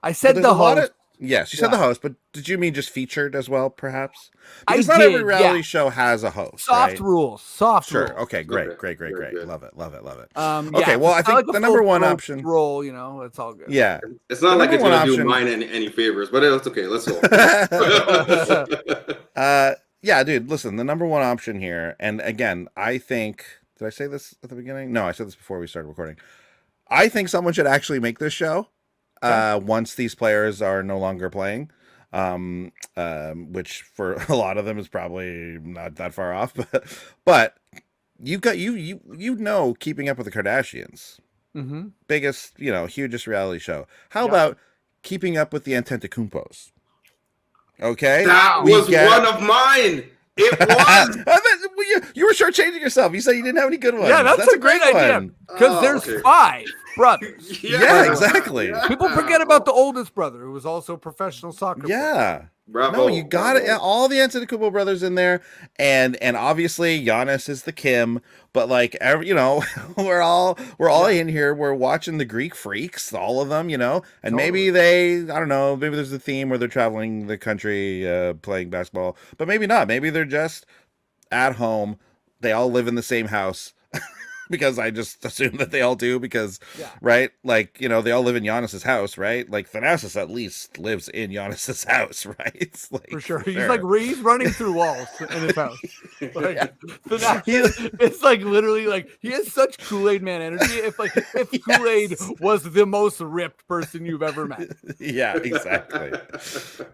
I said the host. Yes, you said the host, but did you mean just featured as well, perhaps? I Because not every reality show has a host. Soft rules. Soft rules. Sure. Okay. Great. Good. Love it. Okay. Well, I think the number one option role. It's all good. Yeah. It's not like it's going to do mine any favors, but it's okay. Let's go. Yeah, dude. Listen, the number one option here, and again, I think. Did I say this at the beginning? No, I said this before we started recording. I think someone should actually make this show. Once these players are no longer playing, which for a lot of them is probably not that far off, but you've got Keeping Up with the Kardashians, biggest hugest reality show. How about Keeping Up with the Antetokounmpos. Okay, That We was get- one of mine. It was. you were shortchanging yourself. You said you didn't have any good ones. Yeah, that's a great idea. one. Because there's 5 brothers. Yeah, exactly. People forget about the oldest brother, who was also a professional soccer player. Yeah. Bravo, No, you got it. bravo. All the Antetokounmpo brothers in there, and obviously Giannis is the Kim. But like, we're all in here. We're watching the Greek Freaks, all of them, and maybe I don't know, maybe there's a theme where they're traveling the country playing basketball, but maybe not. Maybe they're just at home. They all live in the same house. Because I just assume that they all do because, right? Like, they all live in Giannis's house, right? Like, Thanasis at least lives in Giannis's house, right? It's like, For sure. He's running through walls in his house. Like, it's like literally like he has such Kool-Aid Man energy. If Kool-Aid was the most ripped person you've ever met. Yeah, exactly.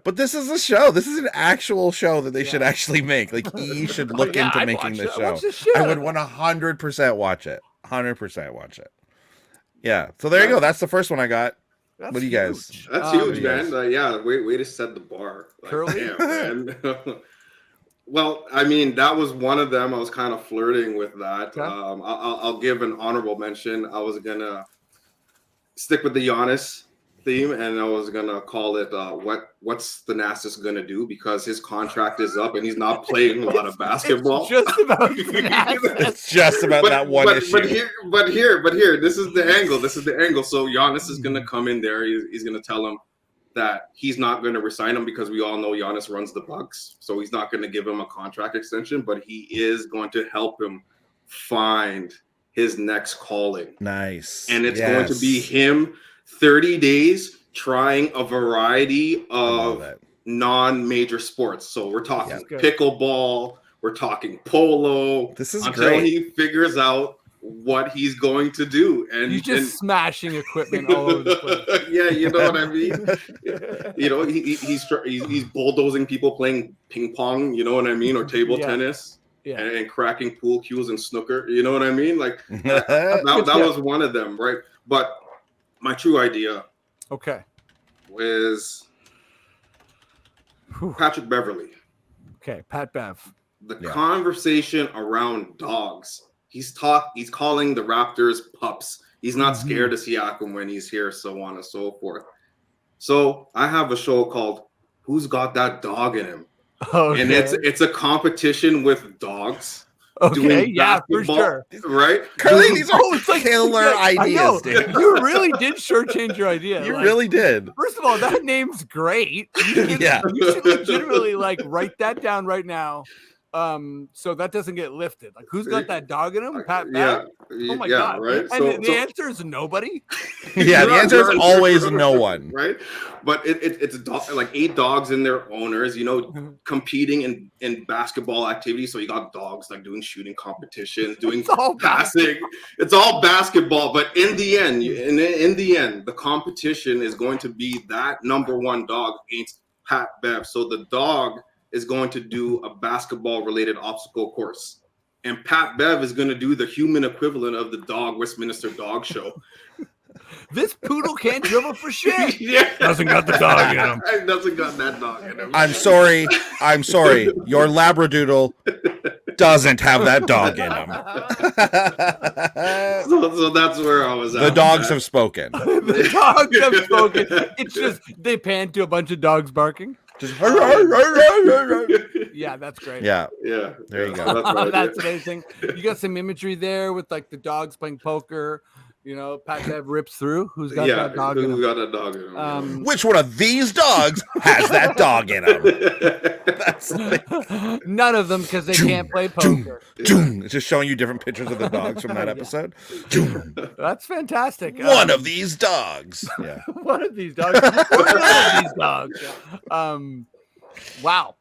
But this is a show. This is an actual show that they should actually make. Like, E should look into I'd making this watch show. this shit. I would 100% watch it. 100% watch it. Yeah. So there you go. That's the first one I got. That's What do you guys? huge. That's huge, man. Way to set the bar. Like, Curly? damn, man. Well, I mean, that was one of them. I was kind of flirting with that. Okay. I'll give an honorable mention. I was gonna stick with the Giannis theme, and I was gonna call it "What's the Thanasis gonna do?" because his contract is up and he's not playing a lot of basketball. It's just about Thanasis. It's just about that one issue. But here, this is the angle. So Giannis is gonna come in there. He's gonna tell him that he's not going to resign him because we all know Giannis runs the Bucks. So he's not going to give him a contract extension, but he is going to help him find his next calling. Nice. And it's going to be him 30 days trying a variety of non-major sports. So we're talking pickleball, we're talking polo. This is until great. he figures out what he's going to do. And he's just smashing equipment all over the place. Yeah, you know what I mean? He's bulldozing people playing ping pong, you know what I mean? Or table tennis. Yeah. And cracking pool cues and snooker. You know what I mean? Like that was one of them, right? But my true idea was Patrick Beverley. Okay, Pat Bev. The conversation around dogs. He's calling the Raptors pups. He's not scared of Siakam when he's here, so on and so forth. So I have a show called Who's Got That Dog in Him? Okay. And it's a competition with dogs. Okay, yeah, for sure. Right? Curly, these are like, killer ideas, dude. You really did shortchange your idea. You really did. First of all, that name's great. You should legitimately write that down right now. So that doesn't get lifted. Like, who's got that dog in him? Pat Bev? Oh my god! Right. And the answer is nobody. Yeah, the answer is always no one. Right. But it's like 8 dogs and their owners, competing in basketball activities. So you got dogs like doing shooting competitions, doing passing. It's all basketball. But in the end, the competition is going to be that number one dog against Pat Bev. So the dog is going to do a basketball-related obstacle course. And Pat Bev is going to do the human equivalent of the dog Westminster Dog Show. This poodle can't dribble for shit. Doesn't got the dog in him. Doesn't got that dog in him. I'm sorry. Your Labradoodle doesn't have that dog in him. So that's where I was at. The dogs have spoken. The dogs have spoken. It's just they pan to a bunch of dogs barking. Just yeah, that's great. Yeah. There you go. That's amazing. You got some imagery there with like the dogs playing poker. Pat Bev rips through. Who's got that dog in him? Who's got that dog in him? Which one of these dogs has that dog in him? None of them because they can't play poker. It's just showing you different pictures of the dogs from that episode. That's fantastic. One of these dogs. Yeah. One of these dogs. One of these dogs. Wow.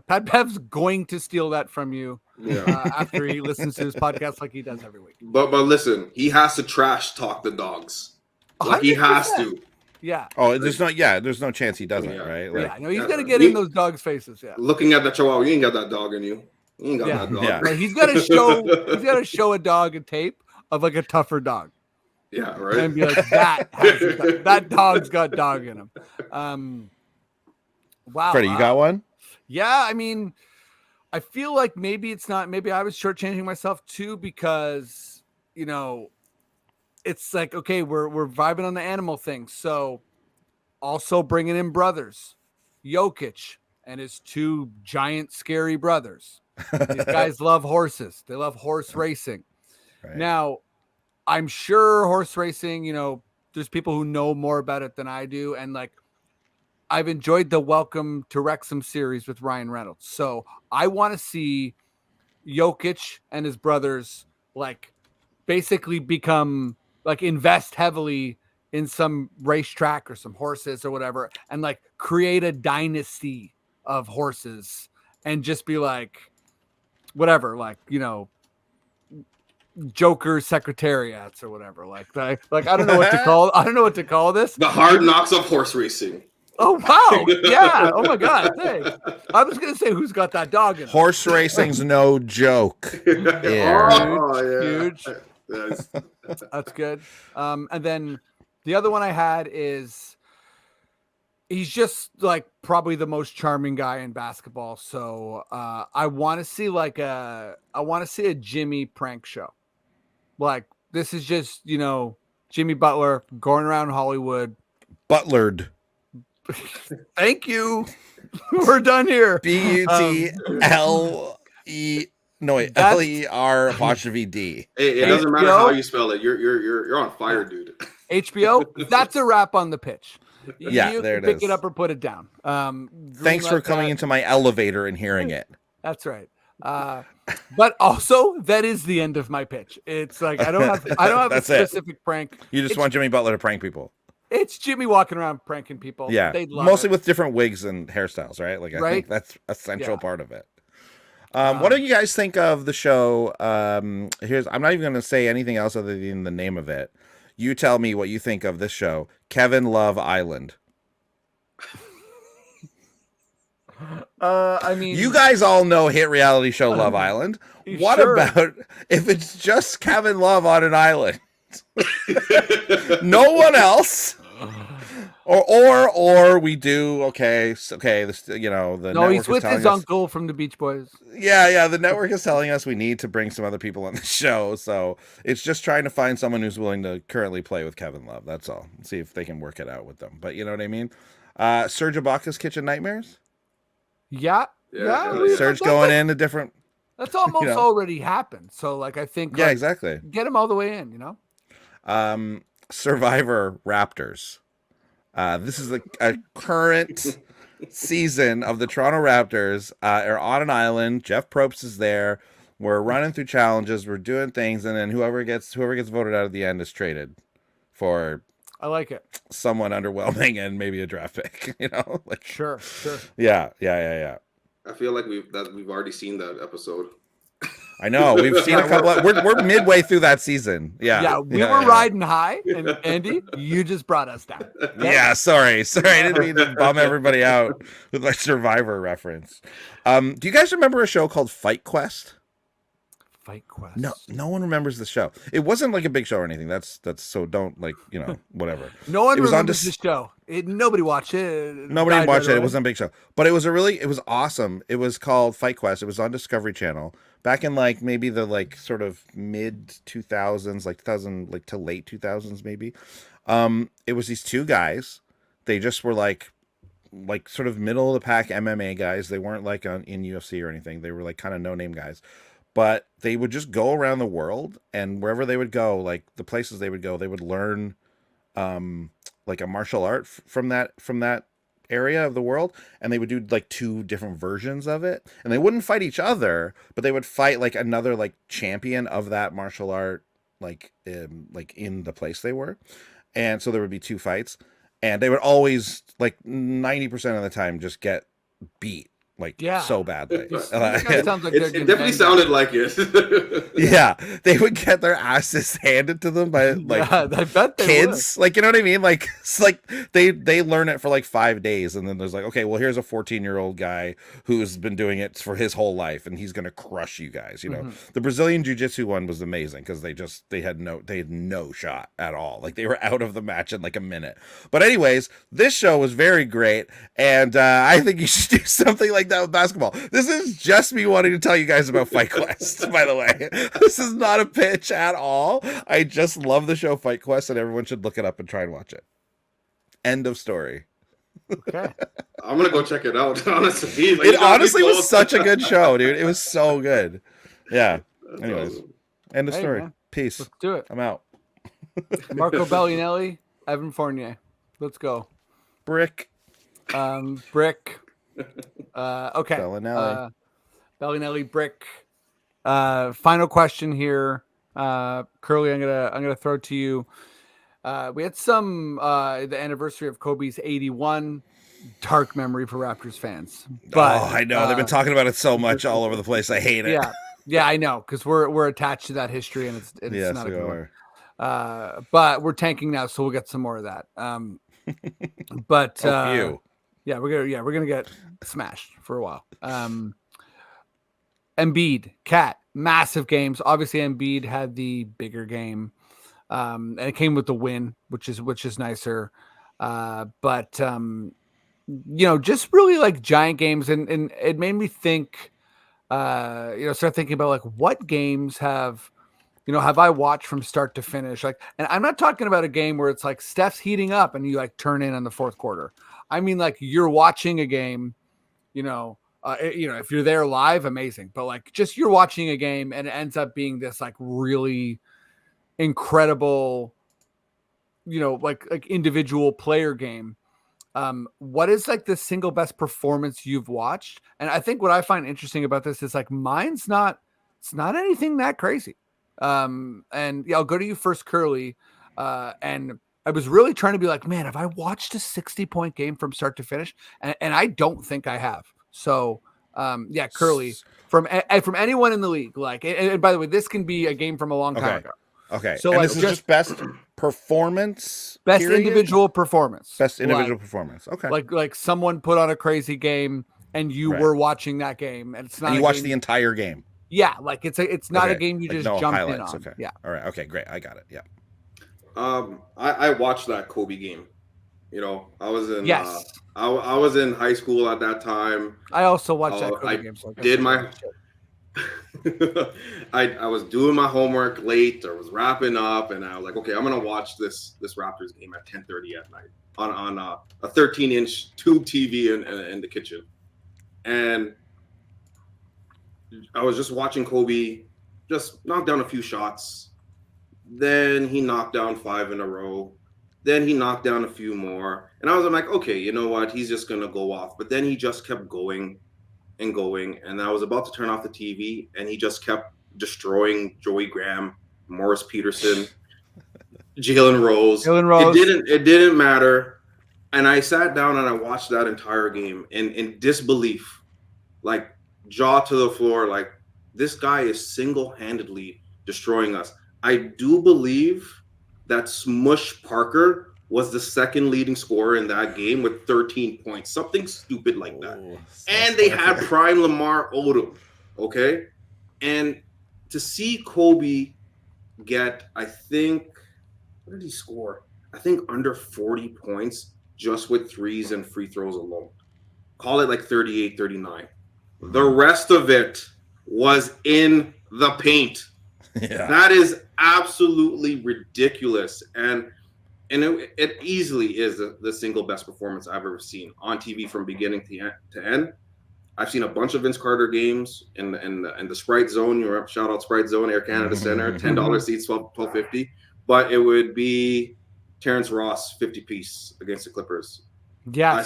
Pat Bev's going to steal that from you after he listens to his podcast like he does every week. But listen, he has to trash talk the dogs. Like 100%. He has to. Yeah. Oh, there's no chance he doesn't, right? Like, no, he's gonna get in those dogs' faces. Yeah. Looking at the chihuahua, you ain't got that dog in you. You ain't got that dog. Yeah. He's gotta show a dog a tape of like a tougher dog. Yeah, right. and be like, that dog's got dog in him. Wow. Freddie, you got one? Yeah, I mean, I feel like maybe it's not. Maybe I was shortchanging myself too because it's like, okay, we're vibing on the animal thing, so also bringing in brothers, Jokic and his two giant scary brothers. These guys love horses. They love horse racing. Right. Now, I'm sure horse racing, there's people who know more about it than I do. And like, I've enjoyed the Welcome to Wrexham series with Ryan Reynolds. So I want to see Jokic and his brothers like basically become like invest heavily in some racetrack or some horses or whatever and like create a dynasty of horses and just be like whatever, like, Joker secretariats or whatever. Like I don't know what to call. I don't know what to call this. The Hard Knocks of horse racing. Oh wow! Yeah. Oh my God! Thanks. I was gonna say who's got that dog in it. Horse racing's no joke. Yeah. Huge. That's good. And then the other one I had is he's just like probably the most charming guy in basketball. So I want to see a Jimmy prank show. Like this is just, Jimmy Butler going around Hollywood. Butlered. Thank you. We're done here. BUTLE. No, wait, LER''D. Hey, it doesn't matter how you spell it. You're on fire, dude. HBO. That's a wrap on the pitch. Yeah, you there can it pick is. it up or put it down. Thanks for coming into my elevator and hearing it. That's right. But also that is the end of my pitch. It's like I don't have a specific prank. You just want Jimmy Butler to prank people. It's Jimmy walking around pranking people. Yeah, mostly with different wigs and hairstyles, right? Like I think that's a central part of it. What do you guys think of the show? I'm not even going to say anything else other than the name of it. You tell me what you think of this show, Kevin Love Island. I mean, you guys all know hit reality show Love Island. What about if it's just Kevin Love on an island? No one else. Or we do this, the no, he's with his uncle from the Beach Boys. Yeah, the network is telling us we need to bring some other people on the show, so it's just trying to find someone who's willing to currently play with Kevin Love. That's all. See if they can work it out with them. But you know what I mean? Serge Ibaka's Kitchen Nightmares. Yeah. Serge going in a different. That's almost already happened. So like I think exactly. Get him all the way in. Survivor Raptors. This is a current season of the Toronto Raptors. Are on an island. Jeff Probst is there. We're running through challenges. We're doing things, and then whoever gets voted out at the end is traded for. I like it. Someone underwhelming and maybe a draft pick. Like sure. Yeah. I feel like we've already seen that episode. I know we've seen a couple. We're midway through that season. Yeah. We were riding high, and Andy, you just brought us down. Okay? Yeah, sorry. I didn't mean to bum everybody out with my Survivor reference. Do you guys remember a show called Fight Quest? Fight Quest. No one remembers the show. It wasn't like a big show or anything. That's so don't whatever. No one remembers the show. Nobody watched it. Nobody watched it. It wasn't a big show, but it was awesome. It was called Fight Quest. It was on Discovery Channel back in like maybe the sort of mid 2000s, like 2000 to late 2000s maybe. It was these two guys. They just were like sort of middle of the pack MMA guys. They weren't like in UFC or anything. They were like kind of no name guys. But they would just go around the world, and wherever they would go, like the places they would go, they would learn like a martial art from that area of the world, and they would do like two different versions of it, and they wouldn't fight each other, but they would fight like another like champion of that martial art like in the place they were. And so there would be two fights, and they would always like 90% of the time just get beat. like Yeah. so badly. This guy sounds like they're It getting definitely banged sounded up. like it. Yeah, they would get their asses handed to them by like Yeah, I bet they kids. Like, you know what I mean? Like, it's like they learn it for like 5 days, and then there's like, okay, well, here's a 14-year-old guy who's been doing it for his whole life, and he's gonna crush you guys. You know, the Brazilian Jiu-Jitsu one was amazing because they had no shot at all. Like, they were out of the match in like a minute. But anyways, this show was very great, and I think you should do something like that with basketball. This is just me wanting to tell you guys about Fight Quest, by the way. This is not a pitch at all. I just love the show Fight Quest, and everyone should look it up and try and watch it. End of story. Okay. I'm gonna go check it out. Honestly, like, It honestly was such a good show, dude. It was so good. Yeah. That's Anyways, awesome. end of Hey, story. man. Peace. Let's do it. I'm out. Marco Bellinelli, Evan Fournier. Let's go. Brick. Brick. Okay. Bellinelli. Bellinelli, Brick. Final question here. Curly, I'm gonna throw it to you. We had the anniversary of Kobe's 81. Dark memory for Raptors fans. But I know. They've been talking about it so much all over the place. I hate it. Yeah, I know, because we're attached to that history, and it's Yes, not a we good are. one. But we're tanking now, so we'll get some more of that. But yeah, we're gonna get smashed for a while. Embiid, Cat, massive games. Obviously, Embiid had the bigger game, and it came with the win, which is nicer. But just really like giant games, and it made me think. Start thinking about like what games have I watched from start to finish? Like, and I'm not talking about a game where it's like Steph's heating up and you like turn in the fourth quarter. I mean, like you're watching a game, if you're there live, amazing. But like just you're watching a game and it ends up being this like really incredible, like individual player game. What is like the single best performance you've watched? And I think what I find interesting about this is like it's not anything that crazy. And I'll go to you first, Curly. And I was really trying to be like, man, have I watched a 60-point game from start to finish? And I don't think I have. So, Curly, from anyone in the league, like, and by the way, this can be a game from a long time ago. Okay. So and like this is just best performance. Best period? individual performance. Best individual performance. Okay. Like someone put on a crazy game and you were watching that game, and it's not. And you watched the entire game. Yeah, like it's not a game you like just no jumped highlights. in on. Okay. Yeah. All right. Okay. Great. I got it. Yeah. I watched that Kobe game. I was in I was in high school at that time. I also watched that Kobe game. So I was doing my homework late or was wrapping up, and I was like, okay, I'm gonna watch this Raptors game at 10:30 at night on a 13-inch tube TV in the kitchen, and I was just watching Kobe just knock down a few shots. Then he knocked down 5 in a row. Then he knocked down a few more, and I was like, okay, you know what? He's just gonna go off. But then he just kept going and going, and I was about to turn off the TV, and he just kept destroying Joey Graham, Morris Peterson, Jalen Rose. It didn't matter, and I sat down and I watched that entire game in disbelief, like jaw to the floor, like this guy is single-handedly destroying us. I do believe that Smush Parker was the second leading scorer in that game with 13 points, something stupid like that. And they had prime Lamar Odom, okay? And to see Kobe get, I think, what did he score? I think under 40 points just with threes and free throws alone. Call it like 38, 39. The rest of it was in the paint. Yeah. That is absolutely ridiculous. And it easily is the single best performance I've ever seen on TV from beginning to end. I've seen a bunch of Vince Carter games in the Sprite Zone. Shout out Sprite Zone, Air Canada Center, $10 seats, $12.50. But it would be Terrence Ross 50-piece against the Clippers. Yeah, I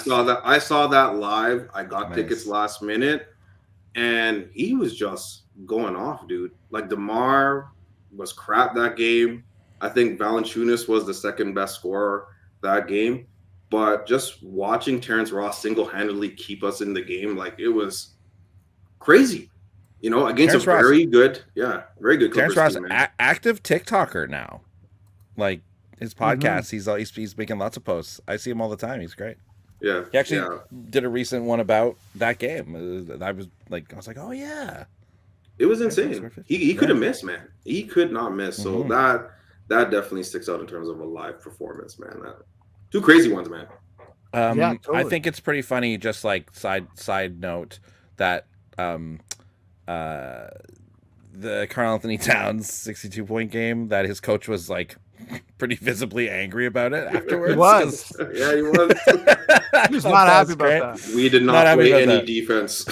saw that live. I got tickets last minute, and he was just going off, dude. Like DeMar was crap that game. I think Valanciunas was the second best scorer that game. but just watching Terrence Ross single-handedly keep us in the game, like it was crazy. You know, against Terrence a Ross. very good Clippers Terrence Ross, team, man. active TikToker now. Like his podcast, Mm-hmm. he's making lots of posts. I see him all the time. He's great. Yeah, He actually did a recent one about that game. I was like, oh yeah, it was Terrence insane. Ross, He couldn't miss, man. He could not miss. So Mhm. that definitely sticks out in terms of a live performance, man. Two crazy ones, man. Yeah, I totally. think it's pretty funny. Just like side note that the Karl Anthony Towns 62-point game, that his coach was like pretty visibly angry about it afterwards. He was. Yeah, he was. He was not happy about that. We did Not not happy play about any that. defense.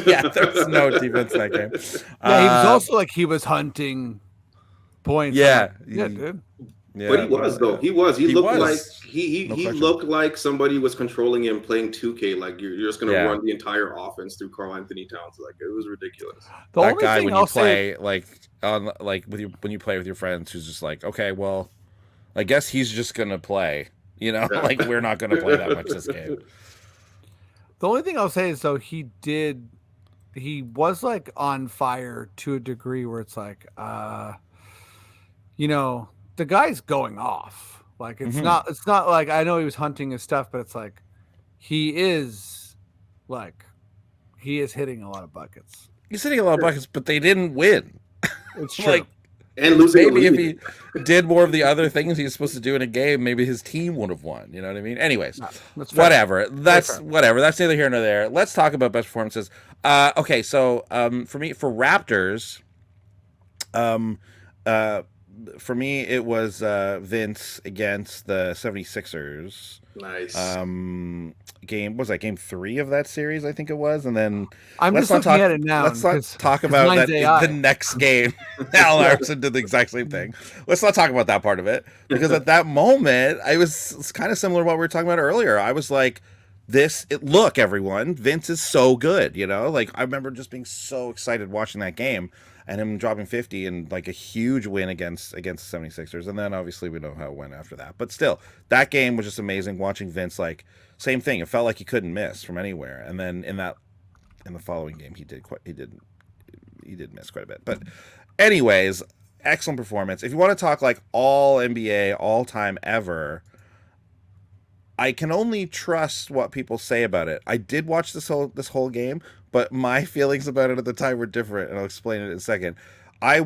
Yeah, there was no defense in that game. Yeah, he was also like he was hunting points. Yeah, yeah, dude. Yeah, but he was though. He was. He looked like he question. looked like somebody was controlling him playing 2K. Like you're just gonna run the entire offense through Karl Anthony Towns. Like it was ridiculous. The that only guy thing when I'll you play say, like on like when you play with your friends, who's just like, okay, well, I guess he's just gonna play. You know, like we're not gonna play that much this game. the only thing I'll say is though he was like on fire to a degree where it's like, you know, the guy's going off. Like it's not like, I know he was hunting his stuff, but it's like he is hitting a lot of buckets. He's hitting a lot of buckets, but they didn't win. It's true. Like, and losing maybe if he did more of the other things he's supposed to do in a game, maybe his team would have won. You know what I mean? Anyways, that's fair. whatever. That's whatever. That's neither here nor there. Let's talk about best performances. Okay, so for Raptors, for me it was Vince against the 76ers. Nice. Game was that game 3 of that series, I think it was, and then I'm just looking at it now. Let's not talk about that the next game. Al Larson did the exact same thing. Let's not talk about that part of it, because at that moment it's kind of similar to what we were talking about earlier. I was like, look, everyone, Vince is so good, you know? Like I remember just being so excited watching that game and him dropping 50 and like a huge win against the 76ers. And then obviously we know how it went after that. But still, that game was just amazing watching Vince. Like same thing. It felt like he couldn't miss from anywhere. And then in the following game he did miss quite a bit. But anyways, excellent performance. If you want to talk like all NBA all time ever, I can only trust what people say about it. I did watch this whole game, but my feelings about it at the time were different, and I'll explain it in a second. I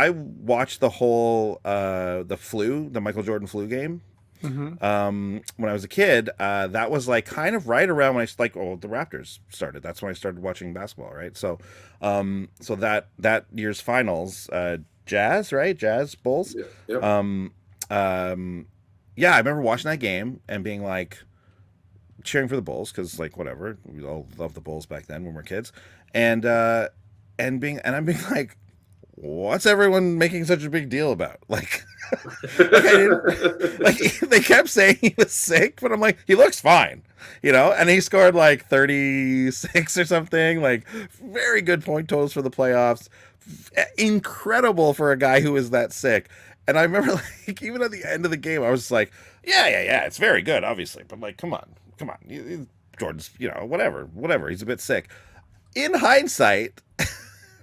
watched the whole the Michael Jordan flu game. When I was a kid. That was like kind of right around when the Raptors started. That's when I started watching basketball, right? So so that year's finals, Jazz Bulls. Yeah. Yeah, I remember watching that game and being like cheering for the Bulls because like whatever, we all loved the Bulls back then when we were kids, and I'm being like, what's everyone making such a big deal about? Like, they kept saying he was sick, but I'm like, he looks fine, you know. And he scored like 36 or something, like very good point totals for the playoffs, incredible for a guy who was that sick. And I remember, like, even at the end of the game, I was like, yeah, it's very good, obviously. But, like, come on. Jordan's, you know, whatever. He's a bit sick. In hindsight,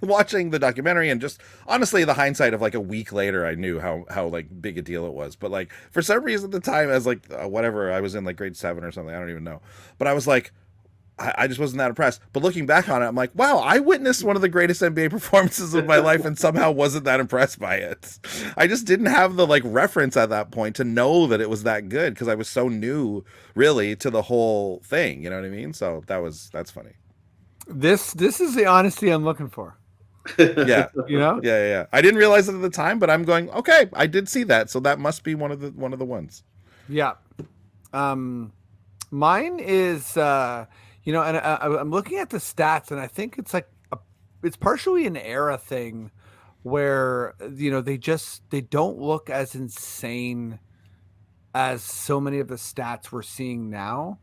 watching the documentary and just, honestly, the hindsight of, like, a week later, I knew how like, big a deal it was. But, like, for some reason at the time, as, like, whatever, I was in, like, grade 7 or something. I don't even know. But I was like, I just wasn't that impressed. But looking back on it, I'm like, wow, I witnessed one of the greatest NBA performances of my life and somehow wasn't that impressed by it. I just didn't have the like reference at that point to know that it was that good because I was so new really to the whole thing. You know what I mean? So that's funny. This is the honesty I'm looking for. Yeah. You know? Yeah. I didn't realize it at the time, but I'm going, okay, I did see that. So that must be one of the ones. Yeah. Mine is you know, and I'm looking at the stats, and I think it's like it's partially an era thing where, you know, they don't look as insane as so many of the stats we're seeing now.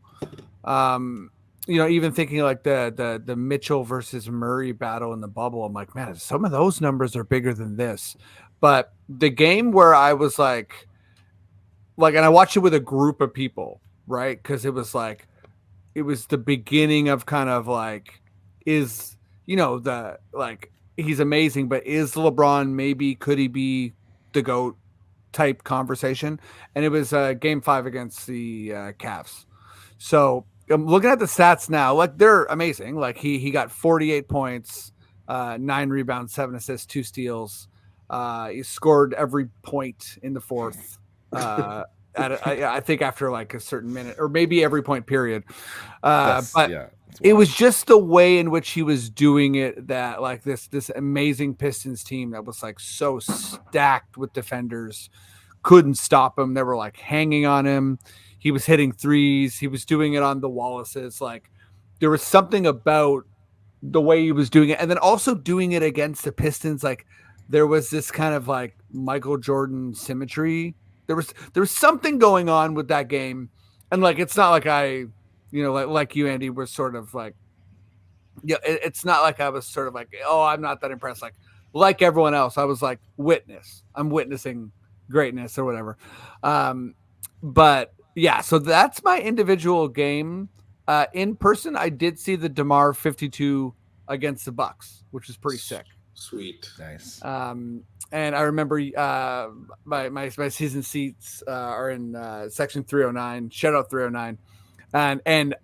You know, even thinking like the Mitchell versus Murray battle in the bubble, I'm like, man, some of those numbers are bigger than this. But the game where I was like, and I watched it with a group of people, right? Because it was the beginning of kind of like, is, the like, he's amazing, but is LeBron, could he be the GOAT type conversation? And it was game 5 against the Cavs. So I'm looking at the stats now, like they're amazing. Like he got 48 points, 9 rebounds, 7 assists, 2 steals. He scored every point in the fourth. I think after like a certain minute, or maybe every point period. It was just the way in which he was doing it, that like this amazing Pistons team that was like so stacked with defenders couldn't stop him. They were like hanging on him. He was hitting threes. He was doing it on the Wallaces. Like there was something about the way he was doing it, and then also doing it against the Pistons. Like there was this kind of like Michael Jordan symmetry. There was something going on with that game, and like it's not like I, like you, Andy, were sort of like, it's not like I was sort of like, oh, I'm not that impressed. Like everyone else, I was like, I'm witnessing greatness or whatever. But yeah, so that's my individual game. In person, I did see the DeMar 52 against the Bucks, which was pretty sick. Sweet. Nice. And I remember my season seats are in section 309. Shout out 309. And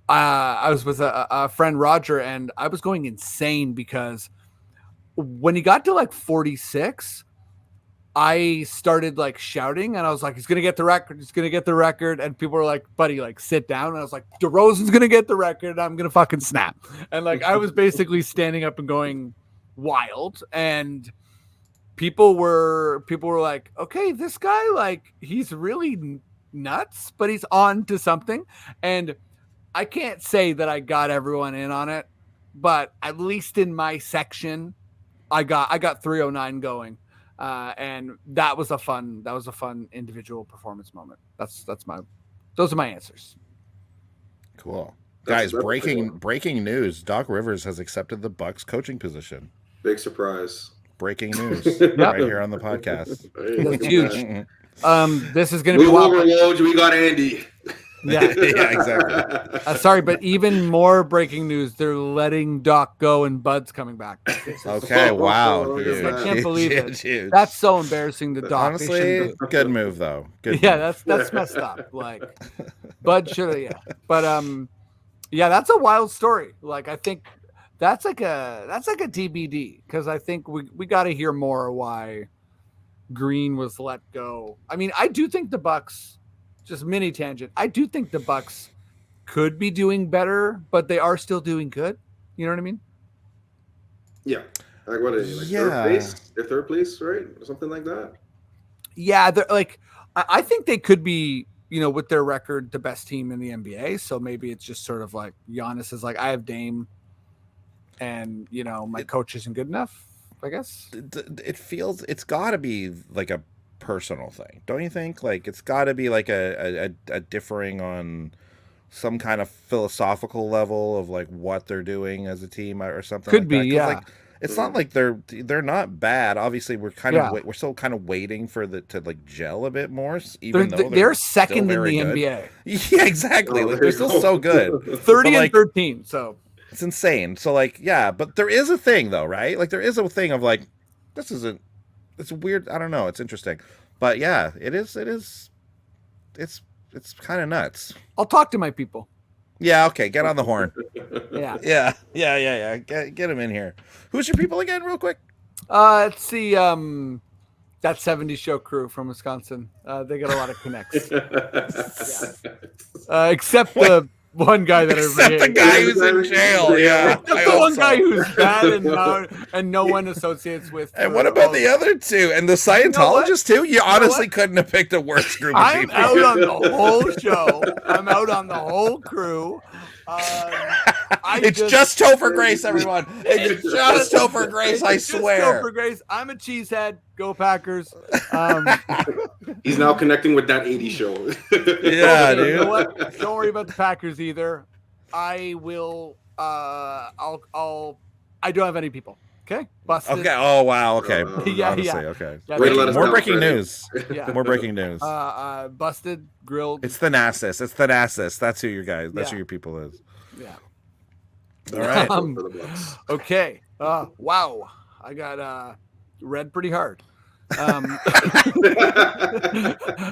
I was with a friend, Roger, and I was going insane because when he got to like 46, I started like shouting, and I was like, he's going to get the record. He's going to get the record. And people were like, buddy, like sit down. And I was like, DeRozan's going to get the record. And I'm going to fucking snap. And like, I was basically standing up and going wild. And people were like, okay, this guy, like, he's really nuts, but he's on to something. And I can't say that I got everyone in on it, but at least in my section, I got 309 going. And that was a fun individual performance moment. Those are my answers. Cool. Guys, breaking news. Doc Rivers has accepted the Bucks coaching position. Big surprise. Breaking news right here on the podcast. That's huge. This is going to be wild. Woj, we got Andy. Yeah, exactly. Sorry, but even more breaking news. They're letting Doc go and Bud's coming back. Okay, wow. I can't believe it. Huge. That's so embarrassing. The Doc. Honestly, good move though. Good move. That's messed up. Like Bud should have. Yeah, but yeah, that's a wild story. Like I think that's like a TBD, because I think we got to hear more why Green was let go. I mean, I do think the Bucks. Just mini tangent. I do think the Bucks could be doing better, but they are still doing good. You know what I mean? Yeah. Like what is it? Like third place? They're third place, right? Or something like that. Yeah, they're like I think they could be, with their record, the best team in the NBA. So maybe it's just sort of like Giannis is like, I have Dame, and my coach isn't good enough, I guess. It feels it's gotta be like a personal thing, don't you think? Like it's got to be like a differing on some kind of philosophical level of like what they're doing as a team or something. Could like be, that. yeah. Like, it's not like they're not bad. Obviously, we're still kind of waiting for to like gel a bit more. Even though they're second in the NBA. Yeah, exactly. Like they're still so good. 30 and 13. So it's insane. So like, yeah, but there is a thing though, right? Like there is a thing of like, this isn't. It's weird. I don't know. It's interesting, but yeah, it is. It's kind of nuts. I'll talk to my people. Yeah. Okay. Get on the horn. Yeah. Get him in here. Who's your people again, real quick? Let's see. That 70s show crew from Wisconsin. They got a lot of connects. Except the one guy that except the guy who's in jail. Yeah, the one guy who's bad and no one associates with. And what about the other two and the Scientologist too? You honestly couldn't have picked a worse group of people. I'm out on the whole show. I'm out on the whole crew. It's just Topher Grace, everyone. It's just Topher Grace. I swear. Topher Grace. I'm a cheesehead. Go Packers. He's now connecting with that 80 show. Yeah, dude. You know what? Don't worry about the Packers either. I will. I don't have any people. Okay, busted. Okay. Oh wow. Okay. Yeah, Honestly, yeah. okay. Yeah, Way to let us More down, breaking Freddie. news. Yeah. More breaking news. Busted, grilled. It's the Nasus. It's the Nasus. That's who your guys. That's Yeah. who your people is. Yeah. All right. For the Bucks. Okay. Wow. I got read pretty hard.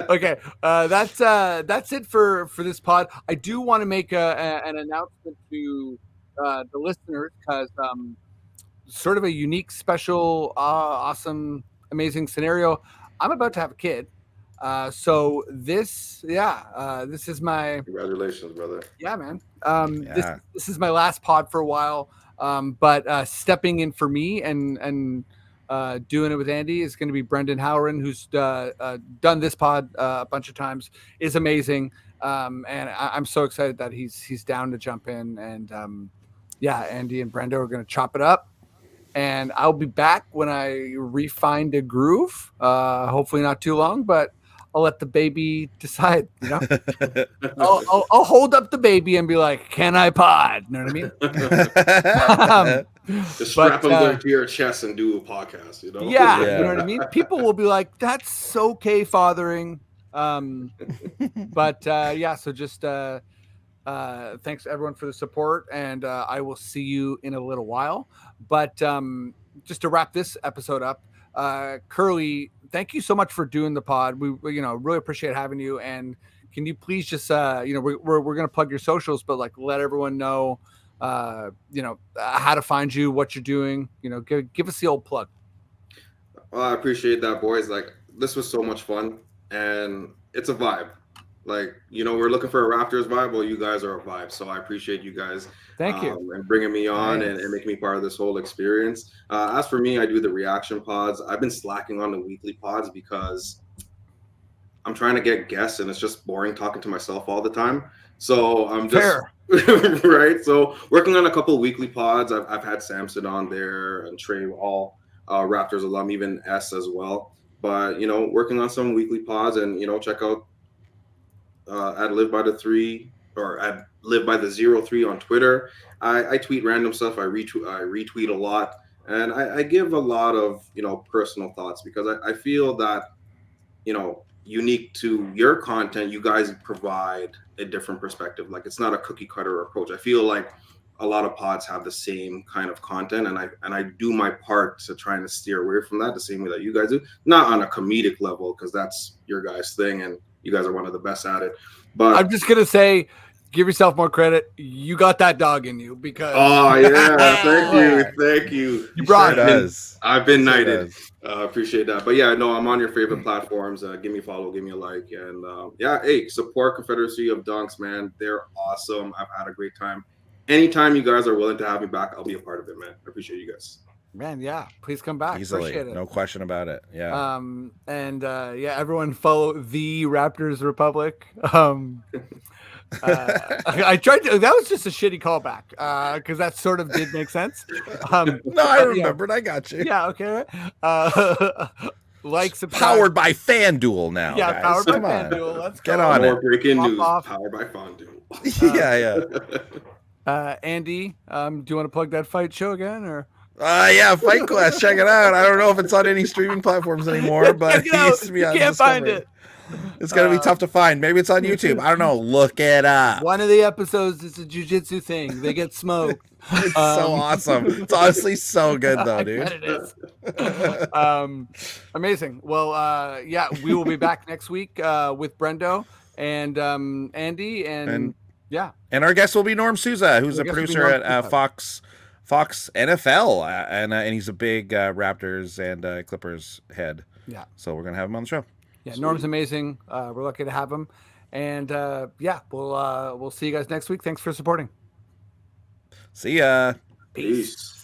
Okay. That's it for this pod. I do want to make an announcement to the listeners because sort of a unique, special, awesome, amazing scenario. I'm about to have a kid. So this is my Congratulations, brother. yeah, man. Yeah. This is my last pod for a while. But stepping in for me and doing it with Andy is going to be Brendan Howren, who's done this pod a bunch of times. Is amazing, and I'm so excited that he's down to jump in. And yeah, Andy and Brenda are going to chop it up. And I'll be back when I refine the groove. Hopefully not too long, but I'll let the baby decide. You know, I'll hold up the baby and be like, "Can I pod?" You know what I mean? Just strap them to your chest and do a podcast. You know? Yeah, you know what I mean. People will be like, "That's okay, fathering." But yeah, so just thanks everyone for the support, and I will see you in a little while. But just to wrap this episode up, Curly, thank you so much for doing the pod. We really appreciate having you. And can you please just we're gonna plug your socials, but like let everyone know how to find you, what you're doing. Give us the old plug. Well, I appreciate that, boys. Like, this was so much fun, and it's a vibe. Like, we're looking for a Raptors vibe. Well, you guys are a vibe, so I appreciate you guys. Thank you. And bringing me on Thanks. and making me part of this whole experience. As for me, I do the reaction pods. I've been slacking on the weekly pods because I'm trying to get guests, and it's just boring talking to myself all the time. So I'm just right. So working on a couple of weekly pods. I've had Samson on there and Trey, all Raptors alum, even S as well. But working on some weekly pods, and check out at Live by the 3 or at Live by the 03 on Twitter. I tweet random stuff. I retweet a lot, and I give a lot of personal thoughts because I feel that unique to your content, you guys provide a different perspective. Like, it's not a cookie cutter approach. I feel like a lot of pods have the same kind of content, and I do my part to trying to steer away from that the same way that you guys do. Not on a comedic level, because that's your guys' thing, and you guys are one of the best at it. But I'm just gonna say, give yourself more credit. You got that dog in you because. Oh yeah, thank you. You brought it. I've been knighted. Appreciate that. But yeah, no, I'm on your favorite platforms. Give me a follow, give me a like, and hey, support Confederacy of Dunks, man. They're awesome. I've had a great time. Anytime you guys are willing to have me back, I'll be a part of it, man. I appreciate you guys. Man, yeah, please come back. Easily, appreciate it. No question about it. Yeah. And yeah, everyone follow the Raptors Republic. I tried to. That was just a shitty callback because that sort of did make sense. No, I remembered. I got you. Yeah. Okay. Like, subscribe. Powered by FanDuel now. Yeah, guys. powered by Come on. FanDuel. Let's get go. on More it. breaking news. Off. Powered by FanDuel. Yeah. Andy, do you want to plug that fight show again, or? Yeah, Fight Class. Check it out. I don't know if it's on any streaming platforms anymore, but it used to be on can't find it. It's gonna be tough to find. Maybe it's on YouTube. I don't know. Look it up. One of the episodes is a jiu-jitsu thing. They get smoked. It's so awesome. It's honestly so good, though, dude. I bet it is. Amazing. Well, yeah, we will be back next week with Brendo and Andy and yeah. And our guest will be Norm Souza, who's a producer at Fox NFL, and he's a big Raptors and Clippers head. Yeah. So we're gonna have him on the show. Yeah, Norm's amazing. We're lucky to have him, and yeah, we'll see you guys next week. Thanks for supporting. See ya. Peace.